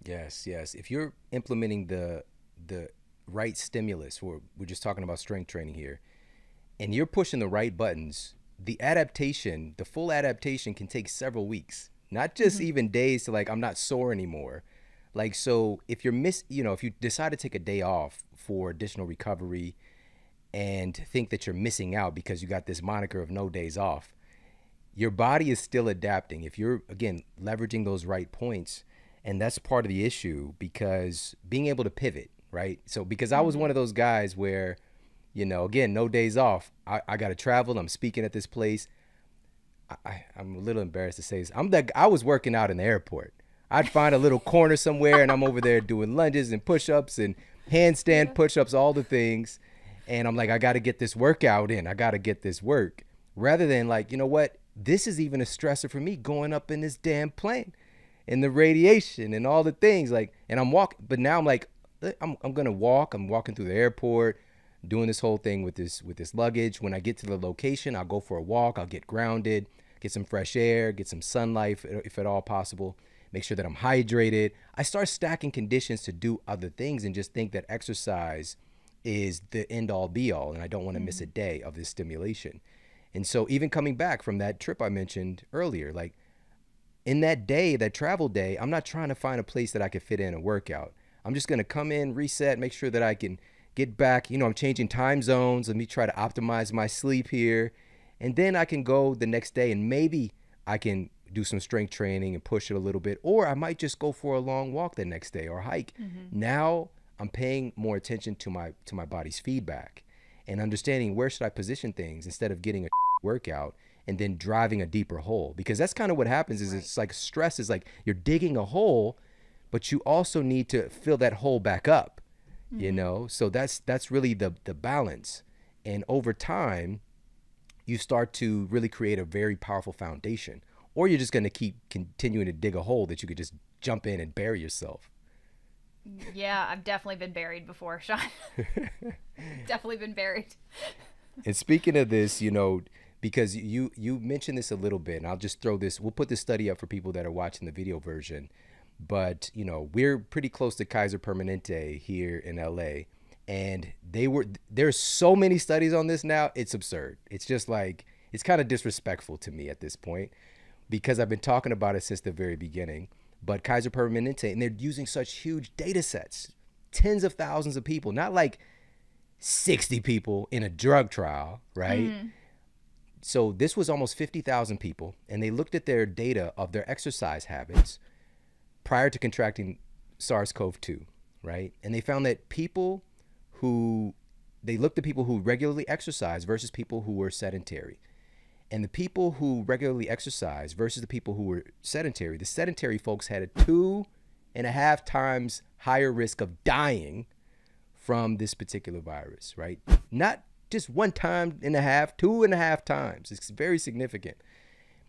B: Yes. If you're implementing the right stimulus, we're just talking about strength training here, and you're pushing the right buttons, the full adaptation can take several weeks, not just even days to like, I'm not sore anymore. Like, so if if you decide to take a day off for additional recovery and think that you're missing out because you got this moniker of no days off, your body is still adapting. If you're, again, leveraging those right points, and that's part of the issue, because being able to pivot, right? So, because I was one of those guys where, again, no days off. I got to travel. I'm speaking at this place. I'm a little embarrassed to say this. I was working out in the airport. I'd find a little corner somewhere and I'm over there doing lunges and push-ups and handstand push-ups, all the things. And I'm like, I got to get this workout in. I got to get this work. Rather than like, you know what? This is even a stressor for me, going up in this damn plane and the radiation and all the things. Like, and I'm walking, but now I'm like, I'm going to walk. I'm walking through the airport, doing this whole thing with this luggage. When I get to the location, I'll go for a walk. I'll get grounded, get some fresh air, get some sunlight if at all possible. Make sure that I'm hydrated. I start stacking conditions to do other things and just think that exercise is the end all be all, and I don't want to miss a day of this stimulation. And so even coming back from that trip I mentioned earlier, like in that day, that travel day, I'm not trying to find a place that I could fit in a workout. I'm just going to come in, reset, make sure that I can get back. I'm changing time zones. Let me try to optimize my sleep here. And then I can go the next day and maybe I can do some strength training and push it a little bit. Or I might just go for a long walk the next day or hike. Now I'm paying more attention to my body's feedback and understanding where should I position things instead of getting a workout and then driving a deeper hole. Because that's kind of what happens is It's like stress is like you're digging a hole, but you also need to fill that hole back up, So that's really the balance. And over time, you start to really create a very powerful foundation. Or you're just going to keep continuing to dig a hole that you could just jump in and bury yourself.
A: Yeah, I've definitely been buried before, Shawn. Definitely been buried.
B: And speaking of this, because you mentioned this a little bit, and I'll just throw this, we'll put this study up for people that are watching the video version. But, we're pretty close to Kaiser Permanente here in LA. And there's so many studies on this now, it's absurd. It's just like, it's kind of disrespectful to me at this point, because I've been talking about it since the very beginning. but Kaiser Permanente, and they're using such huge data sets, tens of thousands of people, not like 60 people in a drug trial, right? So this was almost 50,000 people, and they looked at their data of their exercise habits prior to contracting SARS-CoV-2, right? And they found that they looked at people who regularly exercise versus people who were sedentary. And the people who regularly exercise versus the people who were sedentary, the sedentary folks had a 2.5 times higher risk of dying from this particular virus, right? Not just 1.5 times, 2.5 times. It's very significant.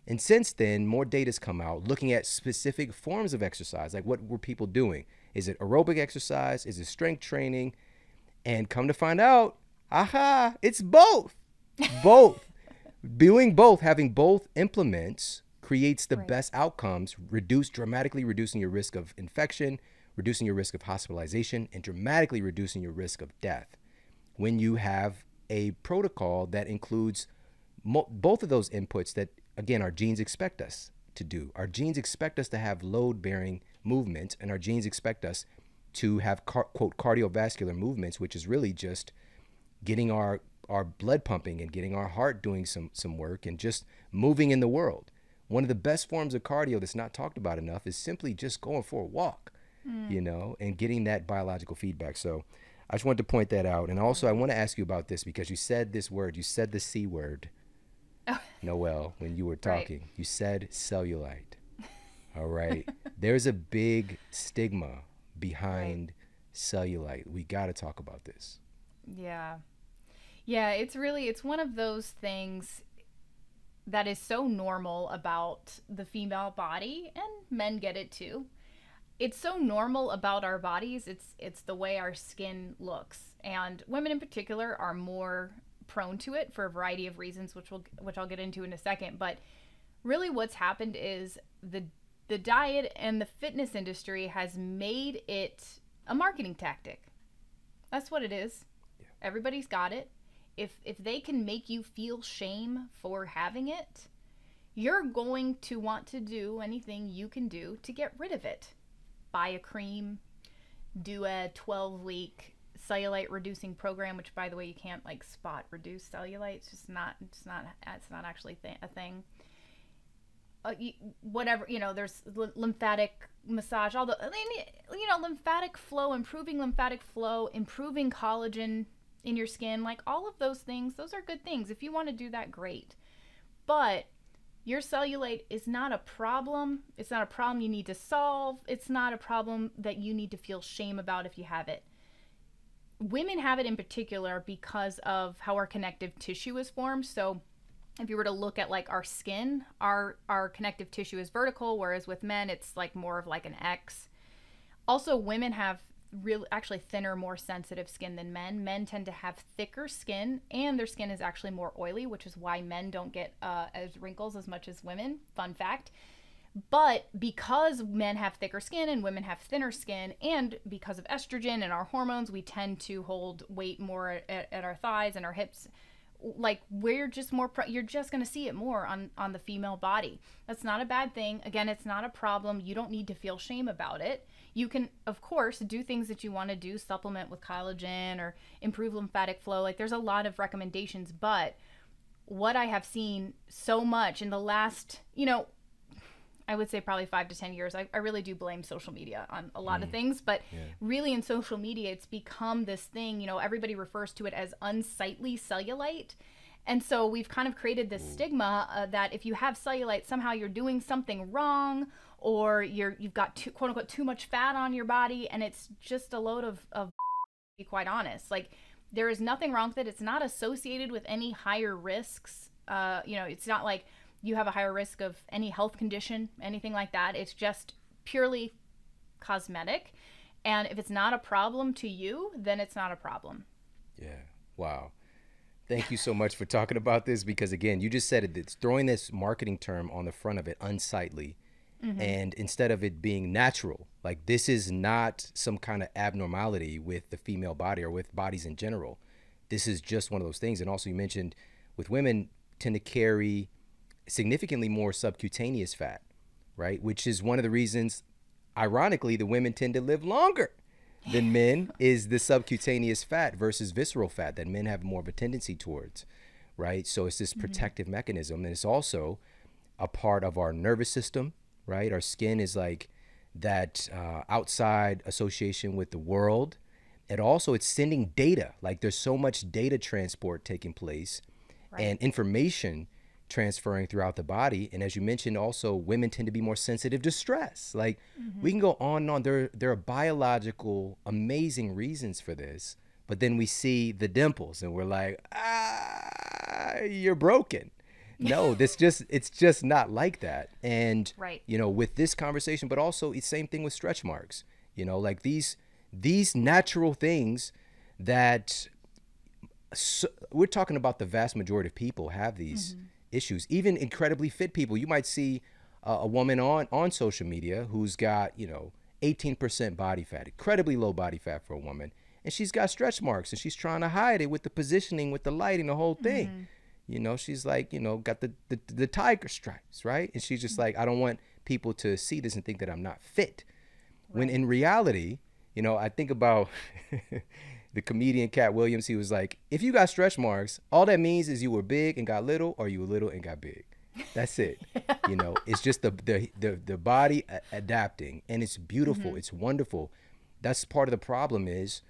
B: And since then, more data's come out looking at specific forms of exercise. Like, what were people doing? Is it aerobic exercise? Is it strength training? And come to find out, it's both. Both. Doing both, having both implements creates the best outcomes, dramatically reducing your risk of infection, reducing your risk of hospitalization, and dramatically reducing your risk of death when you have a protocol that includes both of those inputs that, again, our genes expect us to do. Our genes expect us to have load-bearing movements, and our genes expect us to have, quote, cardiovascular movements, which is really just getting our blood pumping and getting our heart doing some work and just moving in the world. One of the best forms of cardio that's not talked about enough is simply just going for a walk, you know, and getting that biological feedback. So I just wanted to point that out. And also I want to ask you about this because you said this word, you said the C word, Noelle, when you were talking. You said cellulite. All right. There's a big stigma behind cellulite. We got to talk about this.
A: Yeah, it's one of those things that is so normal about the female body, and men get it too. It's so normal about our bodies. It's the way our skin looks, and women in particular are more prone to it for a variety of reasons, which I'll get into in a second. But really, what's happened is the diet and the fitness industry has made it a marketing tactic. That's what it is. Yeah. Everybody's got it. If they can make you feel shame for having it, you're going to want to do anything you can do to get rid of it. Buy a cream, do a 12-week cellulite reducing program, which, by the way, you can't like spot reduce cellulite. It's not actually a thing. Whatever, you know, there's lymphatic massage, lymphatic flow, improving lymphatic flow, improving collagen in your skin, like all of those things. Those are good things. If you want to do that, great. But your cellulite is not a problem. It's not a problem you need to solve. It's not a problem that you need to feel shame about if you have it. Women have it in particular because of how our connective tissue is formed. So if you were to look at like our skin, our connective tissue is vertical, whereas with men, it's like more of like an X. Also, women have actually thinner, more sensitive skin than men. Men tend to have thicker skin, and their skin is actually more oily, which is why men don't get as wrinkles as much as women. Fun fact. But because men have thicker skin and women have thinner skin, and because of estrogen and our hormones, we tend to hold weight more at our thighs and our hips. Like, we're just more you're just going to see it more on the female body. That's not a bad thing. Again, it's not a problem. You don't need to feel shame about it. You can, of course, do things that you want to do, supplement with collagen or improve lymphatic flow. Like, there's a lot of recommendations, but what I have seen so much in the last, I would say probably 5 to 10 years, I really do blame social media on a lot of things, but really in social media, it's become this thing, everybody refers to it as unsightly cellulite. And so we've kind of created this stigma that if you have cellulite, somehow you're doing something wrong, or you've got quote unquote too much fat on your body. And it's just a load of to be quite honest. Like, there is nothing wrong with it. It's not associated with any higher risks. It's not like you have a higher risk of any health condition, anything like that. It's just purely cosmetic. And if it's not a problem to you, then it's not a problem.
B: Yeah. Wow. Thank you so much for talking about this, because again, you just said it, it's throwing this marketing term on the front of it, unsightly. And instead of it being natural, like, this is not some kind of abnormality with the female body or with bodies in general. This is just one of those things. And also, you mentioned with women tend to carry significantly more subcutaneous fat, right? Which is one of the reasons ironically, the women tend to live longer than men is the subcutaneous fat versus visceral fat that men have more of a tendency towards, right? So it's this protective mechanism, and it's also a part of our nervous system, right? Our skin is like that outside association with the world. And also it's sending data, like there's so much data transport taking place and information transferring throughout the body. And as you mentioned, also women tend to be more sensitive to stress. Like we can go on and on. There are biological, amazing reasons for this, but then we see the dimples and we're like, you're broken. No, it's just not like that. And, you know, with this conversation, but also it's same thing with stretch marks, you know, like these natural things that we're talking about. The vast majority of people have these issues. Even incredibly fit people. You might see a woman on social media who's got, you know, 18% body fat, incredibly low body fat for a woman. And she's got stretch marks and she's trying to hide it with the positioning, with the lighting, the whole thing. You know, she's like, you know, got the tiger stripes, right? And she's just like, I don't want people to see this and think that I'm not fit. When in reality, you know, I think about the comedian Cat Williams. He was like, if you got stretch marks, all that means is you were big and got little, or you were little and got big. That's it. You know, it's just the body adapting, and it's beautiful. It's wonderful. That's part of the problem, is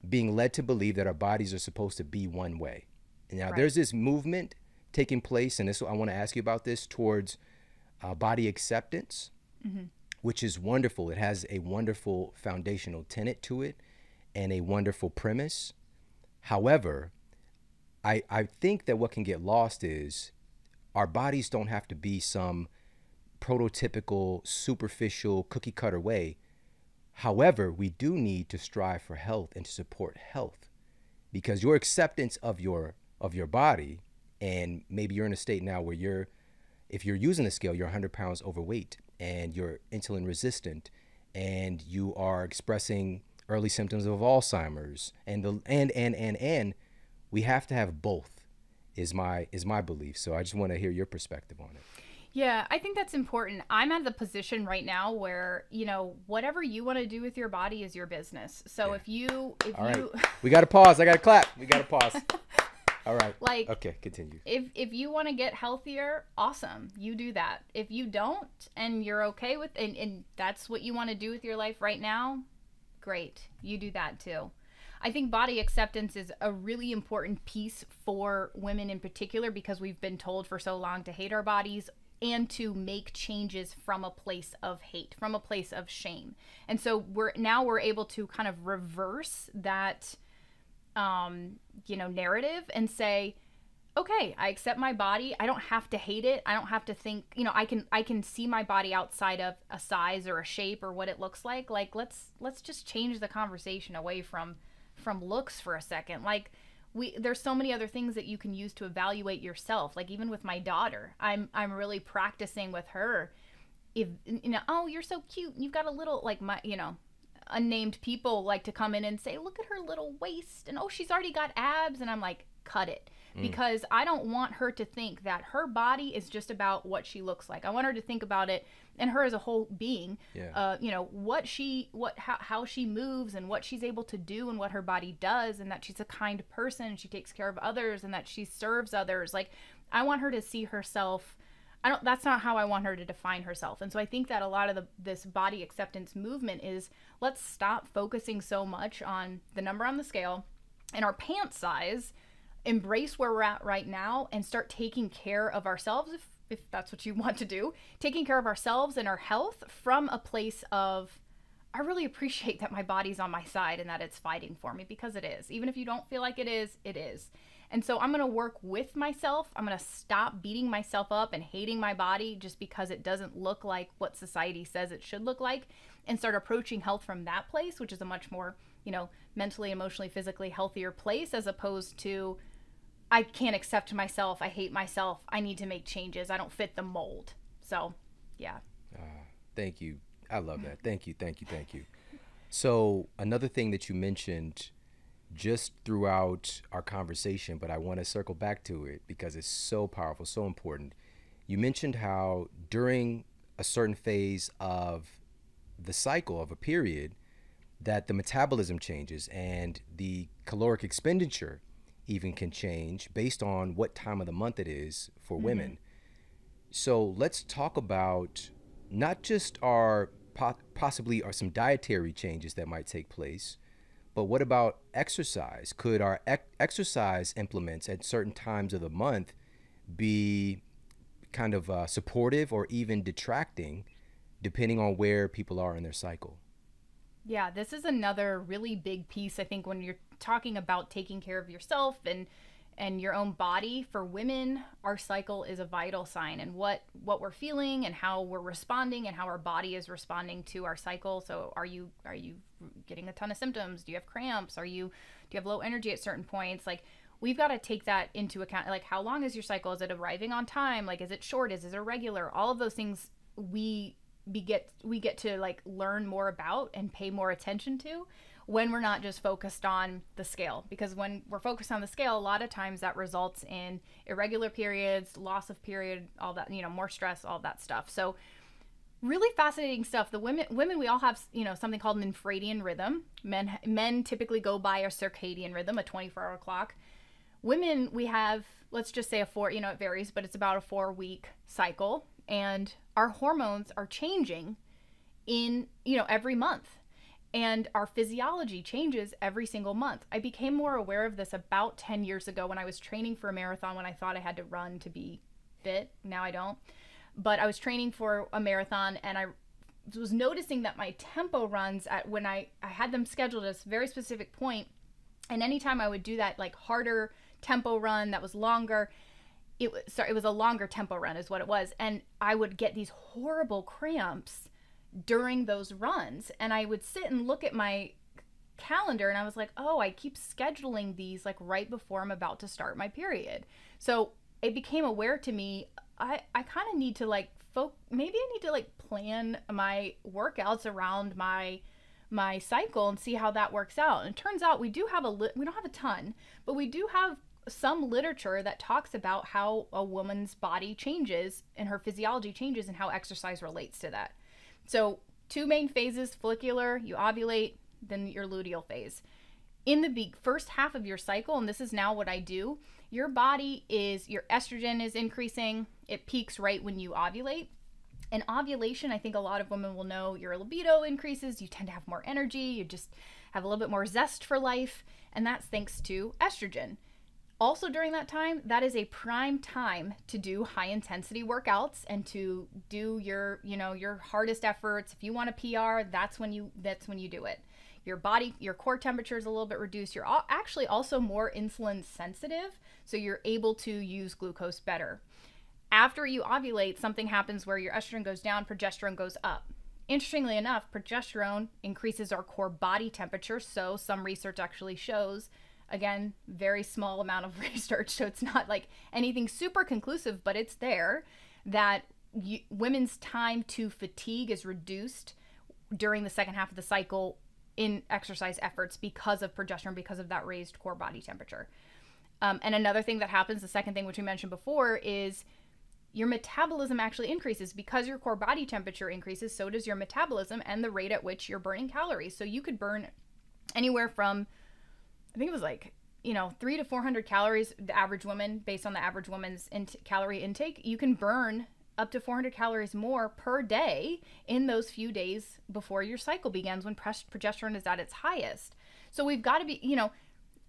B: being led to believe that our bodies are supposed to be one way. And now there's this movement taking place, and this, I want to ask you about this, towards body acceptance, which is wonderful. It has a wonderful foundational tenet to it and a wonderful premise. However, I think that what can get lost is our bodies don't have to be some prototypical, superficial, cookie cutter way. However, we do need to strive for health and to support health, because your acceptance of your body, and maybe you're in a state now where if you're using the scale, you're 100 pounds overweight and you're insulin resistant and you are expressing early symptoms of Alzheimer's, and we have to have both, is my belief. So I just want to hear your perspective on it.
A: Yeah, I think that's important. I'm at the position right now where, you know, whatever you want to do with your body is your business. So if you
B: we got to pause. I got to clap. We got to pause. All right.
A: Like,
B: okay, continue.
A: If you want to get healthier, awesome. You do that. If you don't, and you're okay with, and that's what you want to do with your life right now, great. You do that too. I think body acceptance is a really important piece for women in particular, because we've been told for so long to hate our bodies and to make changes from a place of hate, from a place of shame. And so we're able to kind of reverse that narrative and say, okay, I accept my body. I don't have to hate it. I don't have to think, I can see my body outside of a size or a shape or what it looks like. Like, let's just change the conversation away from looks for a second. Like, there's so many other things that you can use to evaluate yourself. Like, even with my daughter, I'm really practicing with her. If, oh, you're so cute. You've got a little, like, unnamed people like to come in and say, look at her little waist, and oh, she's already got abs. And I'm like, cut it. Because I don't want her to think that her body is just about what she looks like. I want her to think about it, and her as a whole being, how she moves and what she's able to do and what her body does, and that she's a kind person and she takes care of others and that she serves others. Like, I want her to see herself. That's not how I want her to define herself. And so I think that a lot of this body acceptance movement is, let's stop focusing so much on the number on the scale and our pant size. Embrace where we're at right now and start taking care of ourselves, if that's what you want to do, taking care of ourselves and our health from a place of, I really appreciate that my body's on my side and that it's fighting for me, because it is. Even if you don't feel like it is, it is. And so I'm going to work with myself. I'm going to stop beating myself up and hating my body just because it doesn't look like what society says it should look like, and start approaching health from that place, which is a much more, mentally, emotionally, physically healthier place, as opposed to, I can't accept myself. I hate myself. I need to make changes. I don't fit the mold. So, yeah.
B: Thank you. I love that. Thank you. So another thing that you mentioned just throughout our conversation, but I want to circle back to it because it's so powerful, so important. You mentioned how during a certain phase of the cycle of a period, that the metabolism changes and the caloric expenditure even can change based on what time of the month it is for women. So let's talk about not just our possibly are some dietary changes that might take place, but what about exercise? Could our exercise implements at certain times of the month be kind of supportive or even detracting, depending on where people are in their cycle?
A: Yeah, this is another really big piece, I think, when you're talking about taking care of yourself and your own body. For women, our cycle is a vital sign, and what we're feeling and how we're responding and how our body is responding to our cycle. So are you getting a ton of symptoms? Do you have cramps? Do you have low energy at certain points? Like, we've got to take that into account. Like, how long is your cycle? Is it arriving on time? Like, is it short? Is it irregular? All of those things we get to like learn more about and pay more attention to when we're not just focused on the scale. Because when we're focused on the scale, a lot of times that results in irregular periods, loss of period, all that, more stress, all that stuff. So really fascinating stuff. The women, we all have, something called an infradian rhythm. Men typically go by a circadian rhythm, a 24-hour clock. Women, we have, let's just say a 4, it varies, but it's about a 4-week cycle. And our hormones are changing in, every month. And our physiology changes every single month. I became more aware of this about 10 years ago when I was training for a marathon, when I thought I had to run to be fit. Now I don't. But I was training for a marathon, and I was noticing that my tempo runs when I had them scheduled at a very specific point. And anytime I would do that like harder tempo run that was longer, it was a longer tempo run is what it was. And I would get these horrible cramps during those runs. And I would sit and look at my calendar, and I was like, oh, I keep scheduling these like right before I'm about to start my period. So it became aware to me, I kind of need to like maybe I need to like plan my workouts around my cycle and see how that works out. And it turns out we don't have a ton, but we do have some literature that talks about how a woman's body changes and her physiology changes and how exercise relates to that. So 2 main phases: follicular, you ovulate, then your luteal phase. In the first half of your cycle, and this is now what I do, your estrogen is increasing. It peaks right when you ovulate. And ovulation, I think a lot of women will know, your libido increases, you tend to have more energy, you just have a little bit more zest for life, and that's thanks to estrogen. Also during that time, that is a prime time to do high intensity workouts and to do your hardest efforts. If you want a PR, that's when you do it. Your core temperature is a little bit reduced. You're actually also more insulin sensitive, so you're able to use glucose better. After you ovulate, something happens where your estrogen goes down, progesterone goes up. Interestingly enough, progesterone increases our core body temperature, so some research actually shows, again, very small amount of research, so it's not like anything super conclusive, but it's there, that women's time to fatigue is reduced during the second half of the cycle in exercise efforts because of progesterone, because of that raised core body temperature. And another thing that happens, the second thing which we mentioned before, is your metabolism actually increases. Because your core body temperature increases, so does your metabolism and the rate at which you're burning calories. So you could burn anywhere from, I think it was like, 300 to 400 calories, the average woman, based on the average woman's calorie intake. You can burn up to 400 calories more per day in those few days before your cycle begins, when progesterone is at its highest. So we've got to be,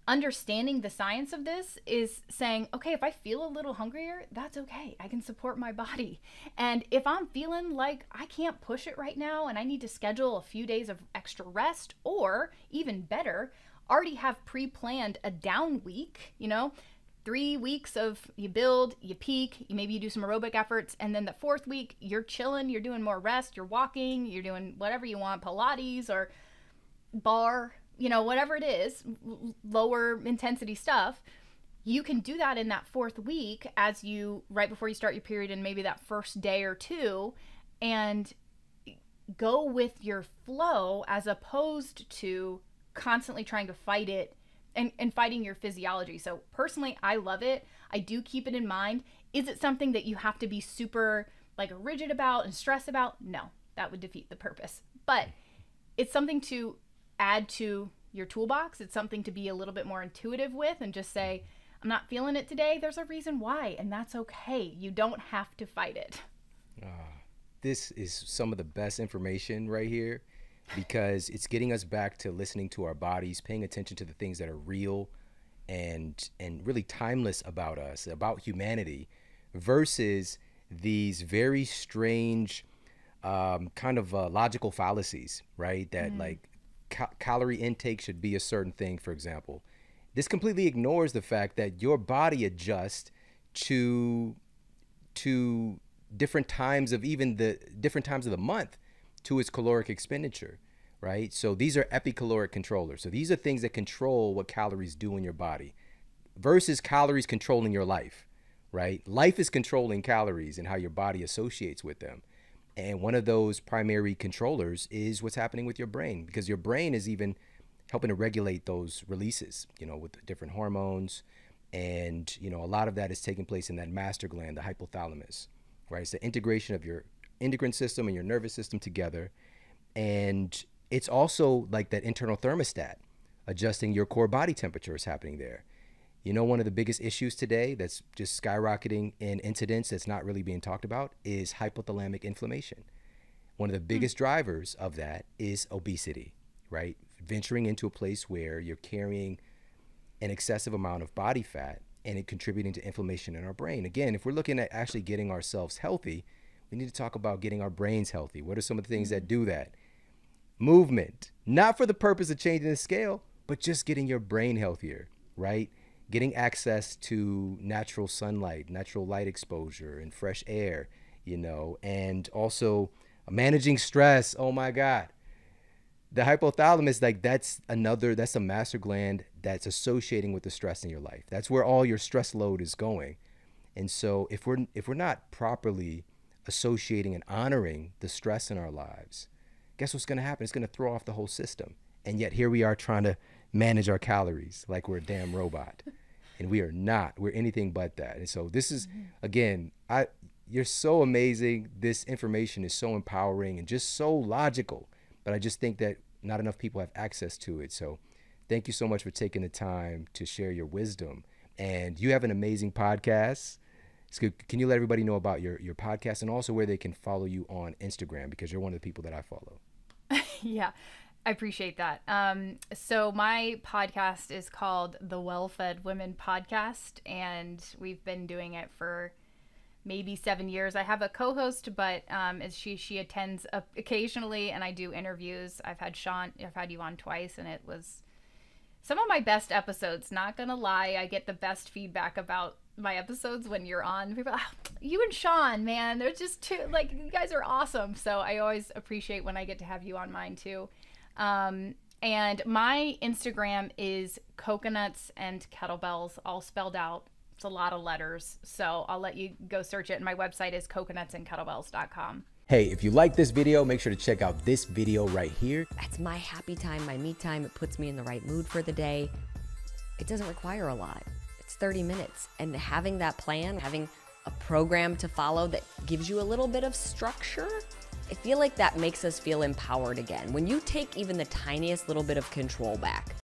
A: understanding the science of this is saying, okay, if I feel a little hungrier, that's okay. I can support my body. And if I'm feeling like I can't push it right now and I need to schedule a few days of extra rest, or even better, already have pre-planned a down week, 3 weeks of you build, you peak, maybe you do some aerobic efforts, and then the 4th week, you're chilling, you're doing more rest, you're walking, you're doing whatever you want, Pilates or bar, whatever it is, lower intensity stuff. You can do that in that 4th week right before you start your period, and maybe that first day or two, and go with your flow as opposed to constantly trying to fight it and fighting your physiology. So personally, I love it. I do keep it in mind. Is it something that you have to be super like rigid about and stress about? No, that would defeat the purpose. But it's something to add to your toolbox. It's something to be a little bit more intuitive with and just say, I'm not feeling it today. There's a reason why, and that's okay. You don't have to fight it.
B: This is some of the best information right here, because it's getting us back to listening to our bodies, paying attention to the things that are real and really timeless about us, about humanity, versus these very strange kind of logical fallacies, right? That like calorie intake should be a certain thing, for example. This completely ignores the fact that your body adjusts to different times of the month to its caloric expenditure, right? So these are epicaloric controllers. So these are things that control what calories do in your body versus calories controlling your life, right? Life is controlling calories and how your body associates with them. And one of those primary controllers is what's happening with your brain, because your brain is even helping to regulate those releases, with different hormones. And, a lot of that is taking place in that master gland, the hypothalamus, right? It's the integration of your endocrine system and your nervous system together. And it's also like that internal thermostat, adjusting your core body temperature is happening there. One of the biggest issues today that's just skyrocketing in incidence that's not really being talked about is hypothalamic inflammation. One of the biggest drivers of that is obesity, right? Venturing into a place where you're carrying an excessive amount of body fat and it contributing to inflammation in our brain. Again, if we're looking at actually getting ourselves healthy, we need to talk about getting our brains healthy. What are some of the things that do that? Movement, not for the purpose of changing the scale, but just getting your brain healthier, right? Getting access to natural sunlight, natural light exposure, and fresh air, and also managing stress. Oh my God. The hypothalamus, that's a master gland that's associating with the stress in your life. That's where all your stress load is going. And so if we're not properly associating and honoring the stress in our lives, guess what's going to happen? It's going to throw off the whole system. And yet here we are trying to manage our calories like we're a damn robot. And we are not. We're anything but that. And so this is, again, you're so amazing. This information is so empowering and just so logical. But I just think that not enough people have access to it. So thank you so much for taking the time to share your wisdom. And you have an amazing podcast. So can you let everybody know about your podcast and also where they can follow you on Instagram, because you're one of the people that I follow?
A: Yeah, I appreciate that. So my podcast is called The Well-Fed Women Podcast, and we've been doing it for maybe 7 years. I have a co-host, but she attends occasionally, and I do interviews. I've had Shawn, I've had you on twice, and it was some of my best episodes. Not gonna lie, I get the best feedback about my episodes when you're on. People, you and Shawn, man, they're just two, you guys are awesome. So I always appreciate when I get to have you on mine too. And my Instagram is coconuts and kettlebells, all spelled out. It's a lot of letters, so I'll let you go search it. And my website is coconutsandkettlebells.com.
B: Hey, if you like this video, make sure to check out this video right here.
C: That's my happy time, my me time. It puts me in the right mood for the day. It doesn't require a lot. It's 30 minutes. And having that plan, having a program to follow that gives you a little bit of structure, I feel like that makes us feel empowered again. When you take even the tiniest little bit of control back,